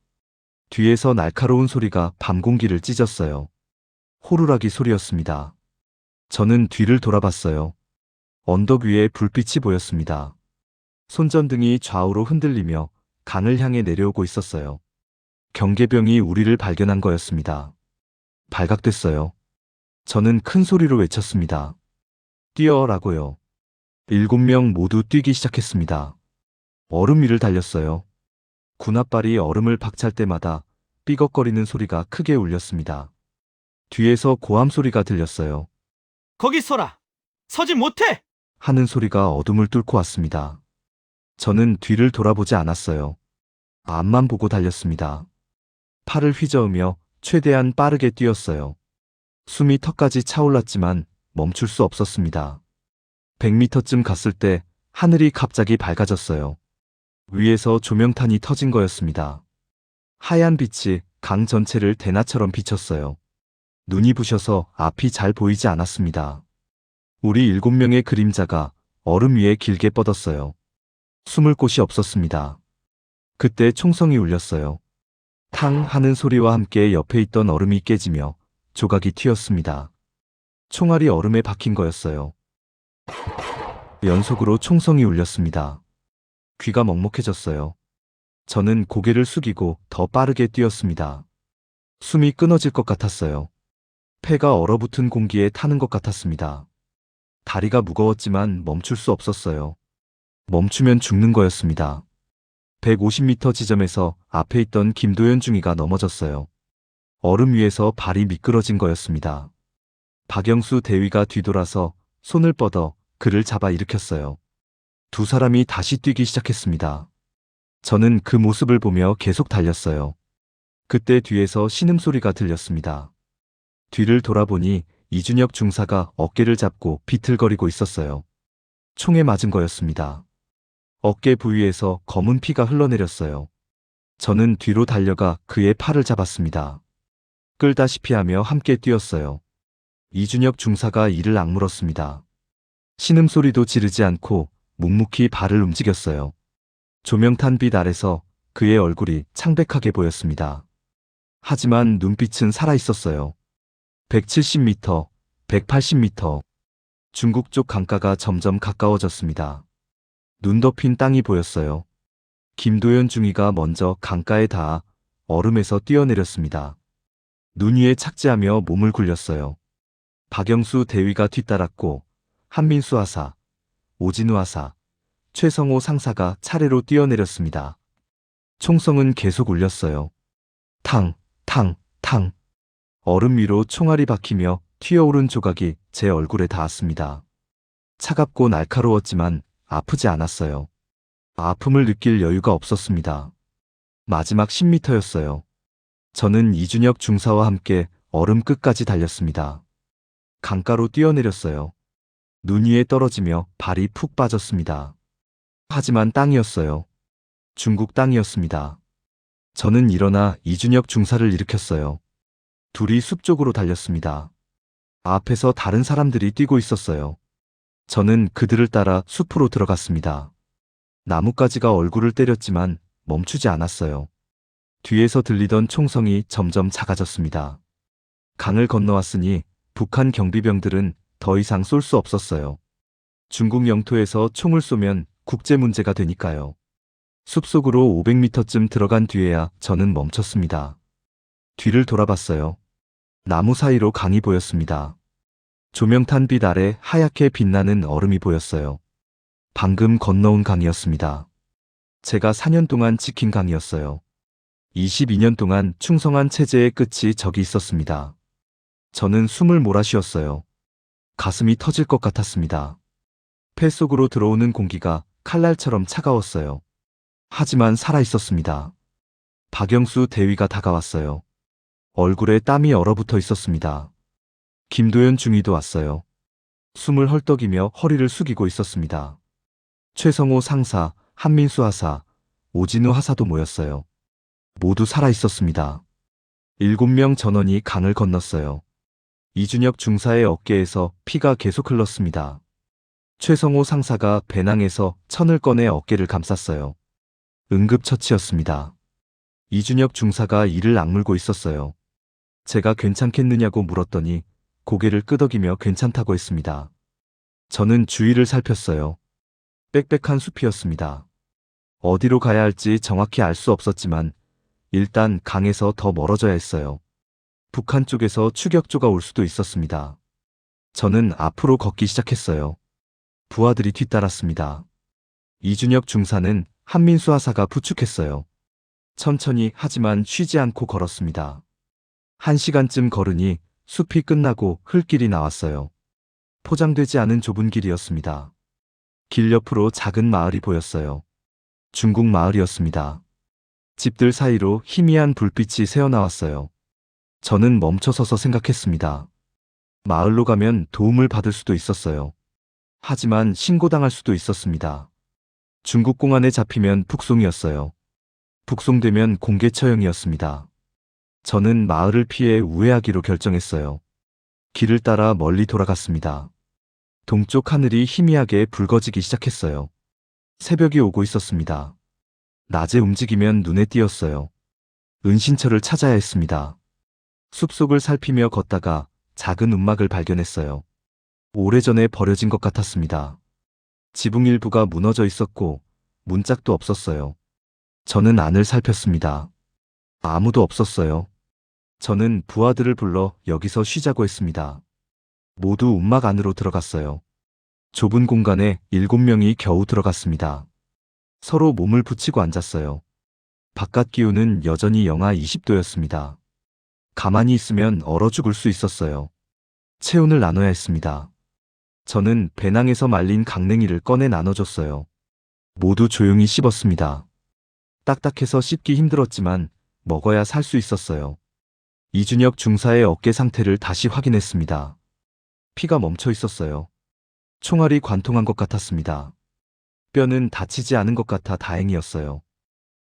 뒤에서 날카로운 소리가 밤 공기를 찢었어요. 호루라기 소리였습니다. 저는 뒤를 돌아봤어요. 언덕 위에 불빛이 보였습니다. 손전등이 좌우로 흔들리며 강을 향해 내려오고 있었어요. 경계병이 우리를 발견한 거였습니다. 발각됐어요. 저는 큰 소리로 외쳤습니다. 뛰어라고요. 7명 모두 뛰기 시작했습니다. 얼음 위를 달렸어요. 군홧발이 얼음을 박찰 때마다 삐걱거리는 소리가 크게 울렸습니다. 뒤에서 고함 소리가 들렸어요. 거기 서라! 서지 못해! 하는 소리가 어둠을 뚫고 왔습니다. 저는 뒤를 돌아보지 않았어요. 앞만 보고 달렸습니다. 팔을 휘저으며 최대한 빠르게 뛰었어요. 숨이 턱까지 차올랐지만 멈출 수 없었습니다. 100m쯤 갔을 때 하늘이 갑자기 밝아졌어요. 위에서 조명탄이 터진 거였습니다. 하얀 빛이 강 전체를 대낮처럼 비쳤어요. 눈이 부셔서 앞이 잘 보이지 않았습니다. 우리 7명의 그림자가 얼음 위에 길게 뻗었어요. 숨을 곳이 없었습니다. 그때 총성이 울렸어요. 탕 하는 소리와 함께 옆에 있던 얼음이 깨지며 조각이 튀었습니다. 총알이 얼음에 박힌 거였어요. 연속으로 총성이 울렸습니다. 귀가 먹먹해졌어요. 저는 고개를 숙이고 더 빠르게 뛰었습니다. 숨이 끊어질 것 같았어요. 폐가 얼어붙은 공기에 타는 것 같았습니다. 다리가 무거웠지만 멈출 수 없었어요. 멈추면 죽는 거였습니다. 150m 지점에서 앞에 있던 김도연 중위가 넘어졌어요. 얼음 위에서 발이 미끄러진 거였습니다. 박영수 대위가 뒤돌아서 손을 뻗어 그를 잡아 일으켰어요. 두 사람이 다시 뛰기 시작했습니다. 저는 그 모습을 보며 계속 달렸어요. 그때 뒤에서 신음소리가 들렸습니다. 뒤를 돌아보니 이준혁 중사가 어깨를 잡고 비틀거리고 있었어요. 총에 맞은 거였습니다. 어깨 부위에서 검은 피가 흘러내렸어요. 저는 뒤로 달려가 그의 팔을 잡았습니다. 끌다시피 하며 함께 뛰었어요. 이준혁 중사가 이를 악물었습니다. 신음소리도 지르지 않고 묵묵히 발을 움직였어요. 조명탄 빛 아래서 그의 얼굴이 창백하게 보였습니다. 하지만 눈빛은 살아있었어요. 170m, 180m. 중국 쪽 강가가 점점 가까워졌습니다. 눈 덮인 땅이 보였어요. 김도연 중위가 먼저 강가에 닿아 얼음에서 뛰어내렸습니다. 눈 위에 착지하며 몸을 굴렸어요. 박영수 대위가 뒤따랐고 한민수 하사, 오진우 하사, 최성호 상사가 차례로 뛰어내렸습니다. 총성은 계속 울렸어요. 탕, 탕, 탕. 얼음 위로 총알이 박히며 튀어오른 조각이 제 얼굴에 닿았습니다. 차갑고 날카로웠지만 아프지 않았어요. 아픔을 느낄 여유가 없었습니다. 마지막 10m였어요. 저는 이준혁 중사와 함께 얼음 끝까지 달렸습니다. 강가로 뛰어내렸어요. 눈 위에 떨어지며 발이 푹 빠졌습니다. 하지만 땅이었어요. 중국 땅이었습니다. 저는 일어나 이준혁 중사를 일으켰어요. 둘이 숲 쪽으로 달렸습니다. 앞에서 다른 사람들이 뛰고 있었어요. 저는 그들을 따라 숲으로 들어갔습니다. 나뭇가지가 얼굴을 때렸지만 멈추지 않았어요. 뒤에서 들리던 총성이 점점 작아졌습니다. 강을 건너왔으니 북한 경비병들은 더 이상 쏠 수 없었어요. 중국 영토에서 총을 쏘면 국제 문제가 되니까요. 숲속으로 500m쯤 들어간 뒤에야 저는 멈췄습니다. 뒤를 돌아봤어요. 나무 사이로 강이 보였습니다. 조명탄 빛 아래 하얗게 빛나는 얼음이 보였어요. 방금 건너온 강이었습니다. 제가 4년 동안 지킨 강이었어요. 22년 동안 충성한 체제의 끝이 저기 있었습니다. 저는 숨을 몰아쉬었어요. 가슴이 터질 것 같았습니다. 폐 속으로 들어오는 공기가 칼날처럼 차가웠어요. 하지만 살아있었습니다. 박영수 대위가 다가왔어요. 얼굴에 땀이 얼어붙어 있었습니다. 김도연 중위도 왔어요. 숨을 헐떡이며 허리를 숙이고 있었습니다. 최성호 상사, 한민수 하사, 오진우 하사도 모였어요. 모두 살아있었습니다. 7명 전원이 강을 건넜어요. 이준혁 중사의 어깨에서 피가 계속 흘렀습니다. 최성호 상사가 배낭에서 천을 꺼내 어깨를 감쌌어요. 응급처치였습니다. 이준혁 중사가 이를 악물고 있었어요. 제가 괜찮겠느냐고 물었더니 고개를 끄덕이며 괜찮다고 했습니다. 저는 주위를 살폈어요. 빽빽한 숲이었습니다. 어디로 가야 할지 정확히 알 수 없었지만 일단 강에서 더 멀어져야 했어요. 북한 쪽에서 추격조가 올 수도 있었습니다. 저는 앞으로 걷기 시작했어요. 부하들이 뒤따랐습니다. 이준혁 중사는 한민수 하사가 부축했어요. 천천히 하지만 쉬지 않고 걸었습니다. 1시간쯤 걸으니 숲이 끝나고 흘길이 나왔어요. 포장되지 않은 좁은 길이었습니다. 길 옆으로 작은 마을이 보였어요. 중국 마을이었습니다. 집들 사이로 희미한 불빛이 새어나왔어요. 저는 멈춰서서 생각했습니다. 마을로 가면 도움을 받을 수도 있었어요. 하지만 신고당할 수도 있었습니다. 중국 공안에 잡히면 북송이었어요. 북송되면 공개 처형이었습니다. 저는 마을을 피해 우회하기로 결정했어요. 길을 따라 멀리 돌아갔습니다. 동쪽 하늘이 희미하게 붉어지기 시작했어요. 새벽이 오고 있었습니다. 낮에 움직이면 눈에 띄었어요. 은신처를 찾아야 했습니다. 숲속을 살피며 걷다가 작은 움막을 발견했어요. 오래전에 버려진 것 같았습니다. 지붕 일부가 무너져 있었고 문짝도 없었어요. 저는 안을 살폈습니다. 아무도 없었어요. 저는 부하들을 불러 여기서 쉬자고 했습니다. 모두 움막 안으로 들어갔어요. 좁은 공간에 7명이 겨우 들어갔습니다. 서로 몸을 붙이고 앉았어요. 바깥 기온은 여전히 영하 20도였습니다. 가만히 있으면 얼어 죽을 수 있었어요. 체온을 나눠야 했습니다. 저는 배낭에서 말린 강냉이를 꺼내 나눠줬어요. 모두 조용히 씹었습니다. 딱딱해서 씹기 힘들었지만 먹어야 살 수 있었어요. 이준혁 중사의 어깨 상태를 다시 확인했습니다. 피가 멈춰 있었어요. 총알이 관통한 것 같았습니다. 뼈는 다치지 않은 것 같아 다행이었어요.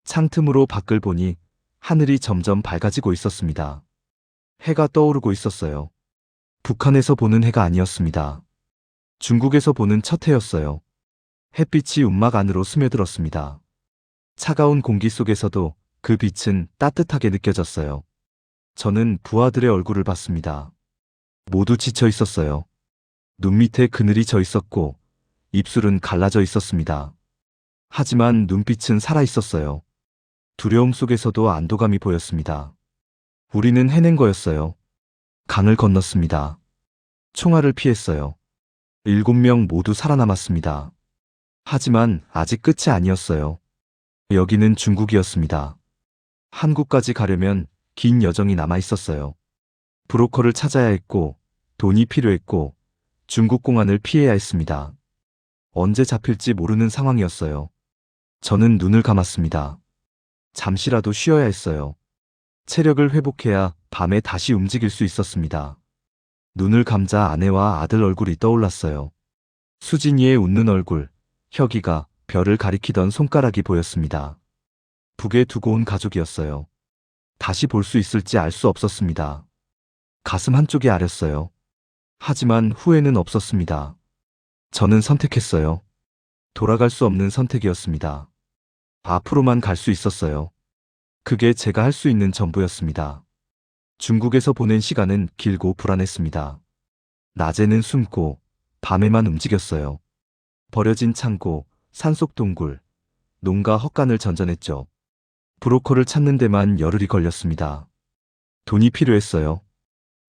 창틈으로 밖을 보니 하늘이 점점 밝아지고 있었습니다. 해가 떠오르고 있었어요. 북한에서 보는 해가 아니었습니다. 중국에서 보는 첫 해였어요. 햇빛이 움막 안으로 스며들었습니다. 차가운 공기 속에서도 그 빛은 따뜻하게 느껴졌어요. 저는 부하들의 얼굴을 봤습니다. 모두 지쳐 있었어요. 눈 밑에 그늘이 져 있었고 입술은 갈라져 있었습니다. 하지만 눈빛은 살아 있었어요. 두려움 속에서도 안도감이 보였습니다. 우리는 해낸 거였어요. 강을 건넜습니다. 총알을 피했어요. 7명 모두 살아남았습니다. 하지만 아직 끝이 아니었어요. 여기는 중국이었습니다. 한국까지 가려면 긴 여정이 남아 있었어요. 브로커를 찾아야 했고, 돈이 필요했고, 중국 공안을 피해야 했습니다. 언제 잡힐지 모르는 상황이었어요. 저는 눈을 감았습니다. 잠시라도 쉬어야 했어요. 체력을 회복해야 밤에 다시 움직일 수 있었습니다. 눈을 감자 아내와 아들 얼굴이 떠올랐어요. 수진이의 웃는 얼굴, 혁이가 별을 가리키던 손가락이 보였습니다. 북에 두고 온 가족이었어요. 다시 볼 수 있을지 알 수 없었습니다. 가슴 한쪽이 아렸어요. 하지만 후회는 없었습니다. 저는 선택했어요. 돌아갈 수 없는 선택이었습니다. 앞으로만 갈 수 있었어요. 그게 제가 할 수 있는 전부였습니다. 중국에서 보낸 시간은 길고 불안했습니다. 낮에는 숨고 밤에만 움직였어요. 버려진 창고, 산속 동굴, 농가 헛간을 전전했죠. 브로커를 찾는 데만 열흘이 걸렸습니다. 돈이 필요했어요.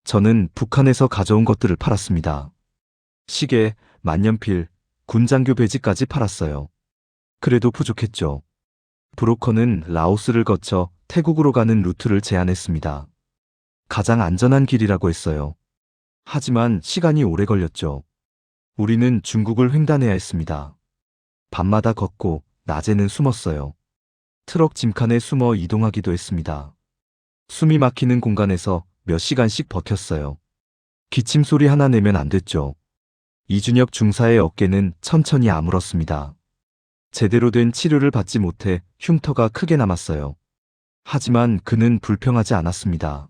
저는 북한에서 가져온 것들을 팔았습니다. 시계, 만년필, 군장교 배지까지 팔았어요. 그래도 부족했죠. 브로커는 라오스를 거쳐 태국으로 가는 루트를 제안했습니다. 가장 안전한 길이라고 했어요. 하지만 시간이 오래 걸렸죠. 우리는 중국을 횡단해야 했습니다. 밤마다 걷고 낮에는 숨었어요. 트럭 짐칸에 숨어 이동하기도 했습니다. 숨이 막히는 공간에서 몇 시간씩 버텼어요. 기침 소리 하나 내면 안 됐죠. 이준혁 중사의 어깨는 천천히 아물었습니다. 제대로 된 치료를 받지 못해 흉터가 크게 남았어요. 하지만 그는 불평하지 않았습니다.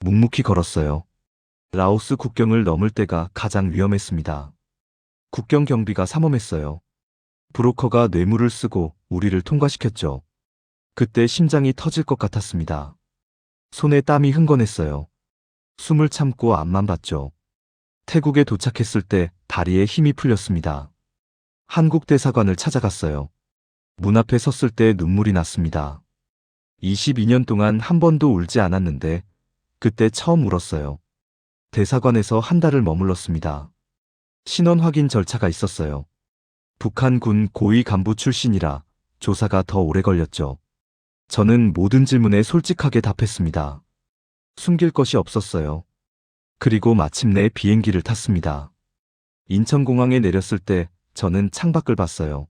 묵묵히 걸었어요. 라오스 국경을 넘을 때가 가장 위험했습니다. 국경 경비가 삼엄했어요. 브로커가 뇌물을 쓰고 우리를 통과시켰죠. 그때 심장이 터질 것 같았습니다. 손에 땀이 흥건했어요. 숨을 참고 앞만 봤죠. 태국에 도착했을 때 다리에 힘이 풀렸습니다. 한국 대사관을 찾아갔어요. 문 앞에 섰을 때 눈물이 났습니다. 22년 동안 한 번도 울지 않았는데 그때 처음 울었어요. 대사관에서 한 달을 머물렀습니다. 신원 확인 절차가 있었어요. 북한군 고위 간부 출신이라 조사가 더 오래 걸렸죠. 저는 모든 질문에 솔직하게 답했습니다. 숨길 것이 없었어요. 그리고 마침내 비행기를 탔습니다. 인천공항에 내렸을 때 저는 창밖을 봤어요.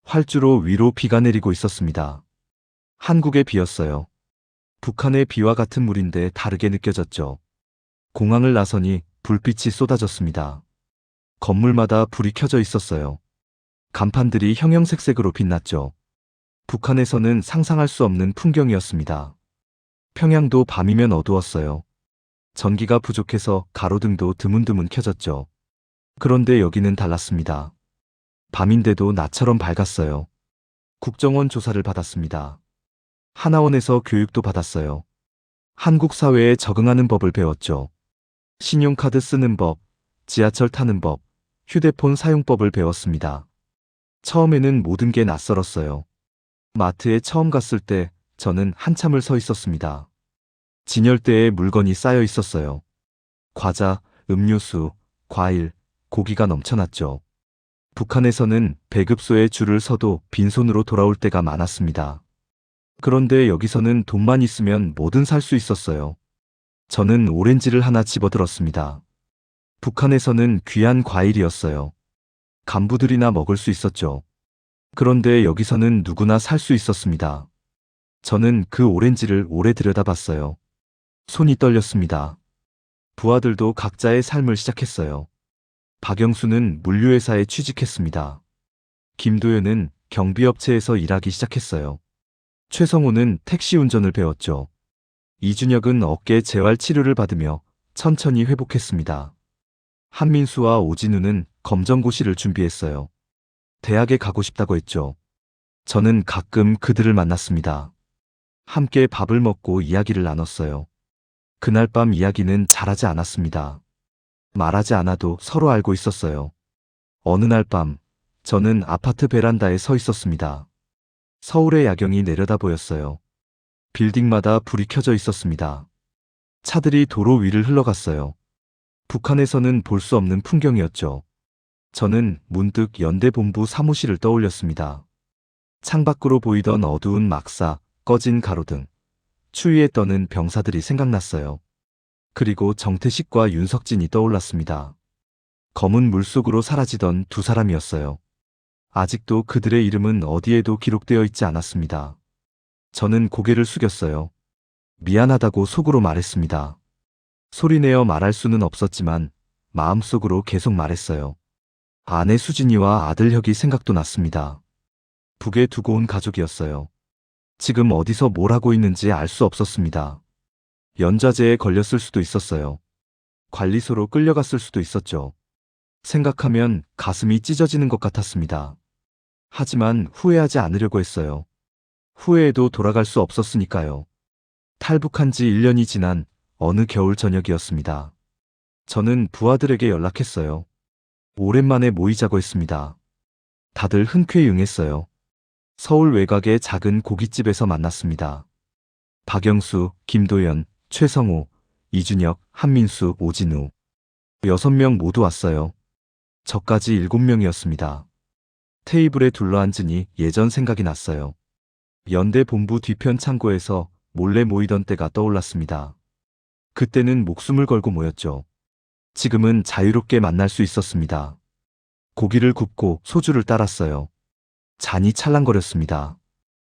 활주로 위로 비가 내리고 있었습니다. 한국의 비였어요. 북한의 비와 같은 물인데 다르게 느껴졌죠. 공항을 나서니 불빛이 쏟아졌습니다. 건물마다 불이 켜져 있었어요. 간판들이 형형색색으로 빛났죠. 북한에서는 상상할 수 없는 풍경이었습니다. 평양도 밤이면 어두웠어요. 전기가 부족해서 가로등도 드문드문 켜졌죠. 그런데 여기는 달랐습니다. 밤인데도 나처럼 밝았어요. 국정원 조사를 받았습니다. 하나원에서 교육도 받았어요. 한국 사회에 적응하는 법을 배웠죠. 신용카드 쓰는 법, 지하철 타는 법, 휴대폰 사용법을 배웠습니다. 처음에는 모든 게 낯설었어요. 마트에 처음 갔을 때 저는 한참을 서 있었습니다. 진열대에 물건이 쌓여 있었어요. 과자, 음료수, 과일, 고기가 넘쳐났죠. 북한에서는 배급소에 줄을 서도 빈손으로 돌아올 때가 많았습니다. 그런데 여기서는 돈만 있으면 뭐든 살 수 있었어요. 저는 오렌지를 하나 집어들었습니다. 북한에서는 귀한 과일이었어요. 간부들이나 먹을 수 있었죠. 그런데 여기서는 누구나 살 수 있었습니다. 저는 그 오렌지를 오래 들여다봤어요. 손이 떨렸습니다. 부하들도 각자의 삶을 시작했어요. 박영수는 물류회사에 취직했습니다. 김도현은 경비업체에서 일하기 시작했어요. 최성호는 택시 운전을 배웠죠. 이준혁은 어깨 재활 치료를 받으며 천천히 회복했습니다. 한민수와 오진우는 검정고시를 준비했어요. 대학에 가고 싶다고 했죠. 저는 가끔 그들을 만났습니다. 함께 밥을 먹고 이야기를 나눴어요. 그날 밤 이야기는 잘하지 않았습니다. 말하지 않아도 서로 알고 있었어요. 어느 날 밤, 저는 아파트 베란다에 서 있었습니다. 서울의 야경이 내려다 보였어요. 빌딩마다 불이 켜져 있었습니다. 차들이 도로 위를 흘러갔어요. 북한에서는 볼 수 없는 풍경이었죠. 저는 문득 연대본부 사무실을 떠올렸습니다. 창밖으로 보이던 어두운 막사, 꺼진 가로등, 추위에 떠는 병사들이 생각났어요. 그리고 정태식과 윤석진이 떠올랐습니다. 검은 물속으로 사라지던 두 사람이었어요. 아직도 그들의 이름은 어디에도 기록되어 있지 않았습니다. 저는 고개를 숙였어요. 미안하다고 속으로 말했습니다. 소리내어 말할 수는 없었지만 마음속으로 계속 말했어요. 아내 수진이와 아들 혁이 생각도 났습니다. 북에 두고 온 가족이었어요. 지금 어디서 뭘 하고 있는지 알 수 없었습니다. 연좌제에 걸렸을 수도 있었어요. 관리소로 끌려갔을 수도 있었죠. 생각하면 가슴이 찢어지는 것 같았습니다. 하지만 후회하지 않으려고 했어요. 후회해도 돌아갈 수 없었으니까요. 탈북한 지 1년이 지난 어느 겨울 저녁이었습니다. 저는 부하들에게 연락했어요. 오랜만에 모이자고 했습니다. 다들 흔쾌히 응했어요. 서울 외곽의 작은 고깃집에서 만났습니다. 박영수, 김도연, 최성호, 이준혁, 한민수, 오진우. 6명 모두 왔어요. 저까지 7명이었습니다. 테이블에 둘러앉으니 예전 생각이 났어요. 연대 본부 뒤편 창고에서 몰래 모이던 때가 떠올랐습니다. 그때는 목숨을 걸고 모였죠. 지금은 자유롭게 만날 수 있었습니다. 고기를 굽고 소주를 따랐어요. 잔이 찰랑거렸습니다.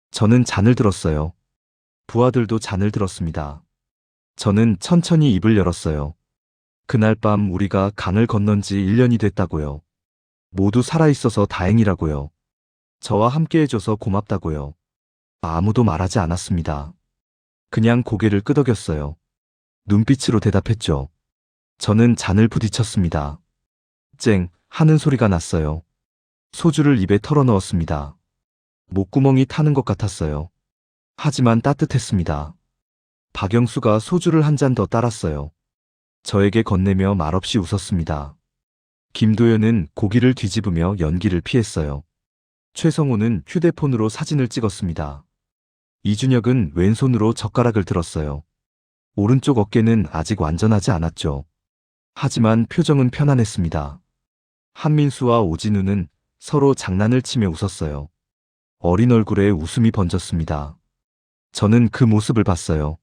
저는 잔을 들었어요. 부하들도 잔을 들었습니다. 저는 천천히 입을 열었어요. 그날 밤 우리가 강을 건넌 지 1년이 됐다고요. 모두 살아있어서 다행이라고요. 저와 함께 해줘서 고맙다고요. 아무도 말하지 않았습니다. 그냥 고개를 끄덕였어요. 눈빛으로 대답했죠. 저는 잔을 부딪혔습니다. 쨍 하는 소리가 났어요. 소주를 입에 털어넣었습니다. 목구멍이 타는 것 같았어요. 하지만 따뜻했습니다. 박영수가 소주를 한 잔 더 따랐어요. 저에게 건네며 말없이 웃었습니다. 김도연은 고기를 뒤집으며 연기를 피했어요. 최성호는 휴대폰으로 사진을 찍었습니다. 이준혁은 왼손으로 젓가락을 들었어요. 오른쪽 어깨는 아직 완전하지 않았죠. 하지만 표정은 편안했습니다. 한민수와 오진우는 서로 장난을 치며 웃었어요. 어린 얼굴에 웃음이 번졌습니다. 저는 그 모습을 봤어요.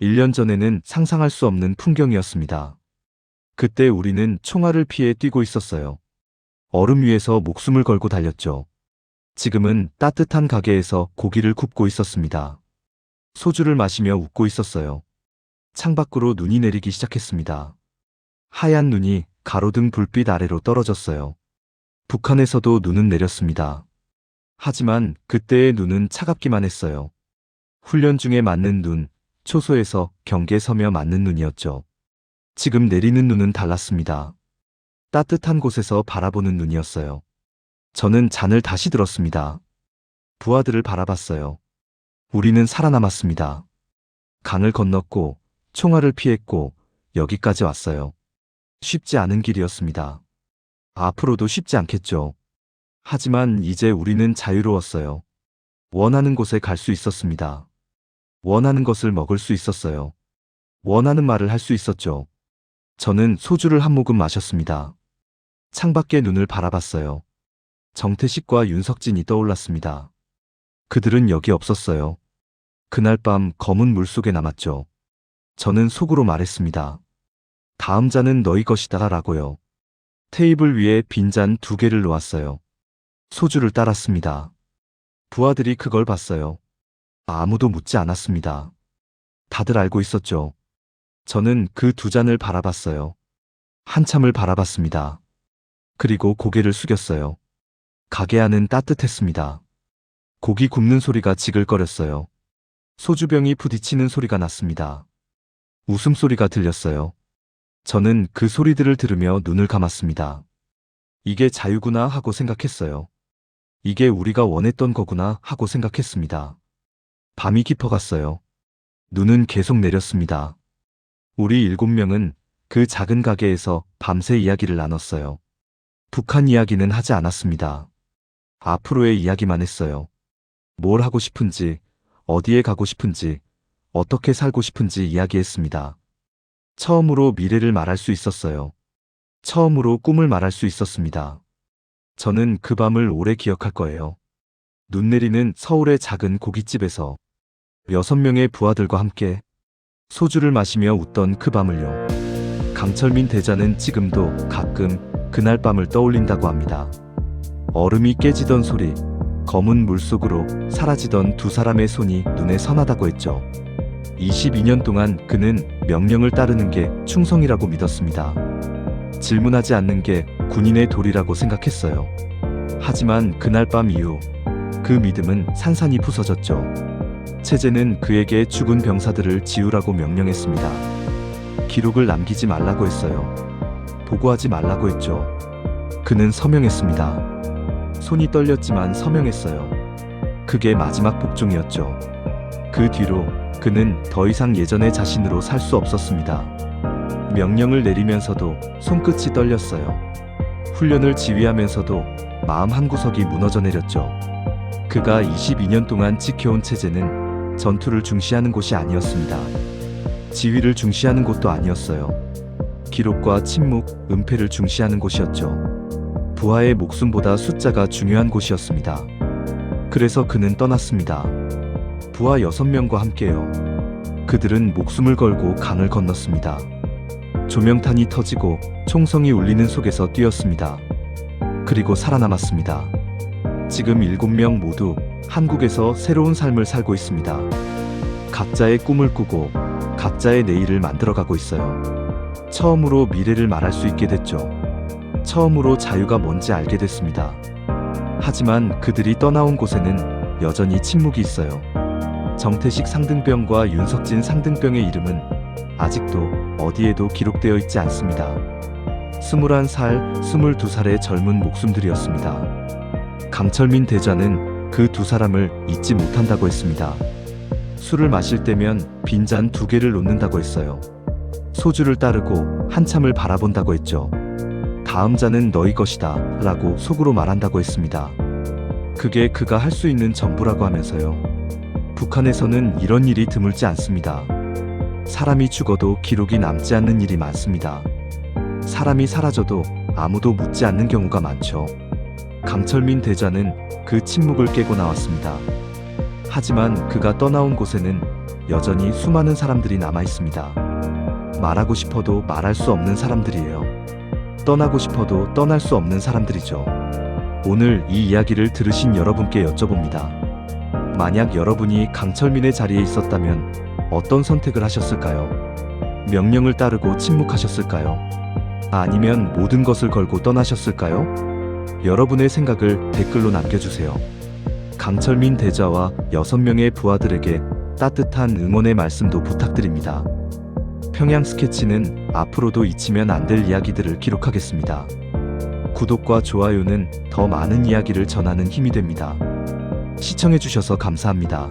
1년 전에는 상상할 수 없는 풍경이었습니다. 그때 우리는 총알을 피해 뛰고 있었어요. 얼음 위에서 목숨을 걸고 달렸죠. 지금은 따뜻한 가게에서 고기를 굽고 있었습니다. 소주를 마시며 웃고 있었어요. 창밖으로 눈이 내리기 시작했습니다. 하얀 눈이 가로등 불빛 아래로 떨어졌어요. 북한에서도 눈은 내렸습니다. 하지만 그때의 눈은 차갑기만 했어요. 훈련 중에 맞는 눈, 초소에서 경계 서며 맞는 눈이었죠. 지금 내리는 눈은 달랐습니다. 따뜻한 곳에서 바라보는 눈이었어요. 저는 잔을 다시 들었습니다. 부하들을 바라봤어요. 우리는 살아남았습니다. 강을 건넜고 총알을 피했고 여기까지 왔어요. 쉽지 않은 길이었습니다. 앞으로도 쉽지 않겠죠. 하지만 이제 우리는 자유로웠어요. 원하는 곳에 갈 수 있었습니다. 원하는 것을 먹을 수 있었어요. 원하는 말을 할 수 있었죠. 저는 소주를 한 모금 마셨습니다. 창밖에 눈을 바라봤어요. 정태식과 윤석진이 떠올랐습니다. 그들은 여기 없었어요. 그날 밤 검은 물속에 남았죠. 저는 속으로 말했습니다. 다음 잔은 너희 것이다 라고요. 테이블 위에 빈잔 2개를 놓았어요. 소주를 따랐습니다. 부하들이 그걸 봤어요. 아무도 묻지 않았습니다. 다들 알고 있었죠. 저는 그 2잔을 바라봤어요. 한참을 바라봤습니다. 그리고 고개를 숙였어요. 가게 안은 따뜻했습니다. 고기 굽는 소리가 지글거렸어요. 소주병이 부딪히는 소리가 났습니다. 웃음소리가 들렸어요. 저는 그 소리들을 들으며 눈을 감았습니다. 이게 자유구나 하고 생각했어요. 이게 우리가 원했던 거구나 하고 생각했습니다. 밤이 깊어갔어요. 눈은 계속 내렸습니다. 우리 7명은 그 작은 가게에서 밤새 이야기를 나눴어요. 북한 이야기는 하지 않았습니다. 앞으로의 이야기만 했어요. 뭘 하고 싶은지, 어디에 가고 싶은지, 어떻게 살고 싶은지 이야기했습니다. 처음으로 미래를 말할 수 있었어요. 처음으로 꿈을 말할 수 있었습니다. 저는 그 밤을 오래 기억할 거예요. 눈 내리는 서울의 작은 고깃집에서 6명의 부하들과 함께 소주를 마시며 웃던 그 밤을요. 강철민 대자는 지금도 가끔 그날 밤을 떠올린다고 합니다. 얼음이 깨지던 소리, 검은 물속으로 사라지던 두 사람의 손이 눈에 선하다고 했죠. 22년 동안 그는 명령을 따르는 게 충성이라고 믿었습니다. 질문하지 않는 게 군인의 도리라고 생각했어요. 하지만 그날 밤 이후 그 믿음은 산산이 부서졌죠. 체제는 그에게 죽은 병사들을 지우라고 명령했습니다. 기록을 남기지 말라고 했어요. 보고하지 말라고 했죠. 그는 서명했습니다. 손이 떨렸지만 서명했어요. 그게 마지막 복종이었죠. 그 뒤로 그는 더 이상 예전의 자신으로 살 수 없었습니다. 명령을 내리면서도 손끝이 떨렸어요. 훈련을 지휘하면서도 마음 한구석이 무너져 내렸죠. 그가 22년 동안 지켜온 체제는 전투를 중시하는 곳이 아니었습니다. 지휘를 중시하는 곳도 아니었어요. 기록과 침묵, 은폐를 중시하는 곳이었죠. 부하의 목숨보다 숫자가 중요한 곳이었습니다. 그래서 그는 떠났습니다. 부하 6명과 함께요. 그들은 목숨을 걸고 강을 건넜습니다. 조명탄이 터지고 총성이 울리는 속에서 뛰었습니다. 그리고 살아남았습니다. 지금 7명 모두 한국에서 새로운 삶을 살고 있습니다. 각자의 꿈을 꾸고 각자의 내일을 만들어가고 있어요. 처음으로 미래를 말할 수 있게 됐죠. 처음으로 자유가 뭔지 알게 됐습니다. 하지만 그들이 떠나온 곳에는 여전히 침묵이 있어요. 정태식 상등병과 윤석진 상등병의 이름은 아직도 어디에도 기록되어 있지 않습니다. 21살, 22살의 젊은 목숨들이었습니다. 강철민 대자는 그 두 사람을 잊지 못한다고 했습니다. 술을 마실 때면 빈잔 2개를 놓는다고 했어요. 소주를 따르고 한참을 바라본다고 했죠. 다음 잔은 너희 것이다 라고 속으로 말한다고 했습니다. 그게 그가 할 수 있는 전부라고 하면서요. 북한에서는 이런 일이 드물지 않습니다. 사람이 죽어도 기록이 남지 않는 일이 많습니다. 사람이 사라져도 아무도 묻지 않는 경우가 많죠. 강철민 대자는 그 침묵을 깨고 나왔습니다. 하지만 그가 떠나온 곳에는 여전히 수많은 사람들이 남아 있습니다. 말하고 싶어도 말할 수 없는 사람들이에요. 떠나고 싶어도 떠날 수 없는 사람들이죠. 오늘 이 이야기를 들으신 여러분께 여쭤봅니다. 만약 여러분이 강철민의 자리에 있었다면 어떤 선택을 하셨을까요? 명령을 따르고 침묵하셨을까요? 아니면 모든 것을 걸고 떠나셨을까요? 여러분의 생각을 댓글로 남겨주세요. 강철민 대자와 6명의 부하들에게 따뜻한 응원의 말씀도 부탁드립니다. 평양 스케치는 앞으로도 잊히면 안 될 이야기들을 기록하겠습니다. 구독과 좋아요는 더 많은 이야기를 전하는 힘이 됩니다. 시청해주셔서 감사합니다.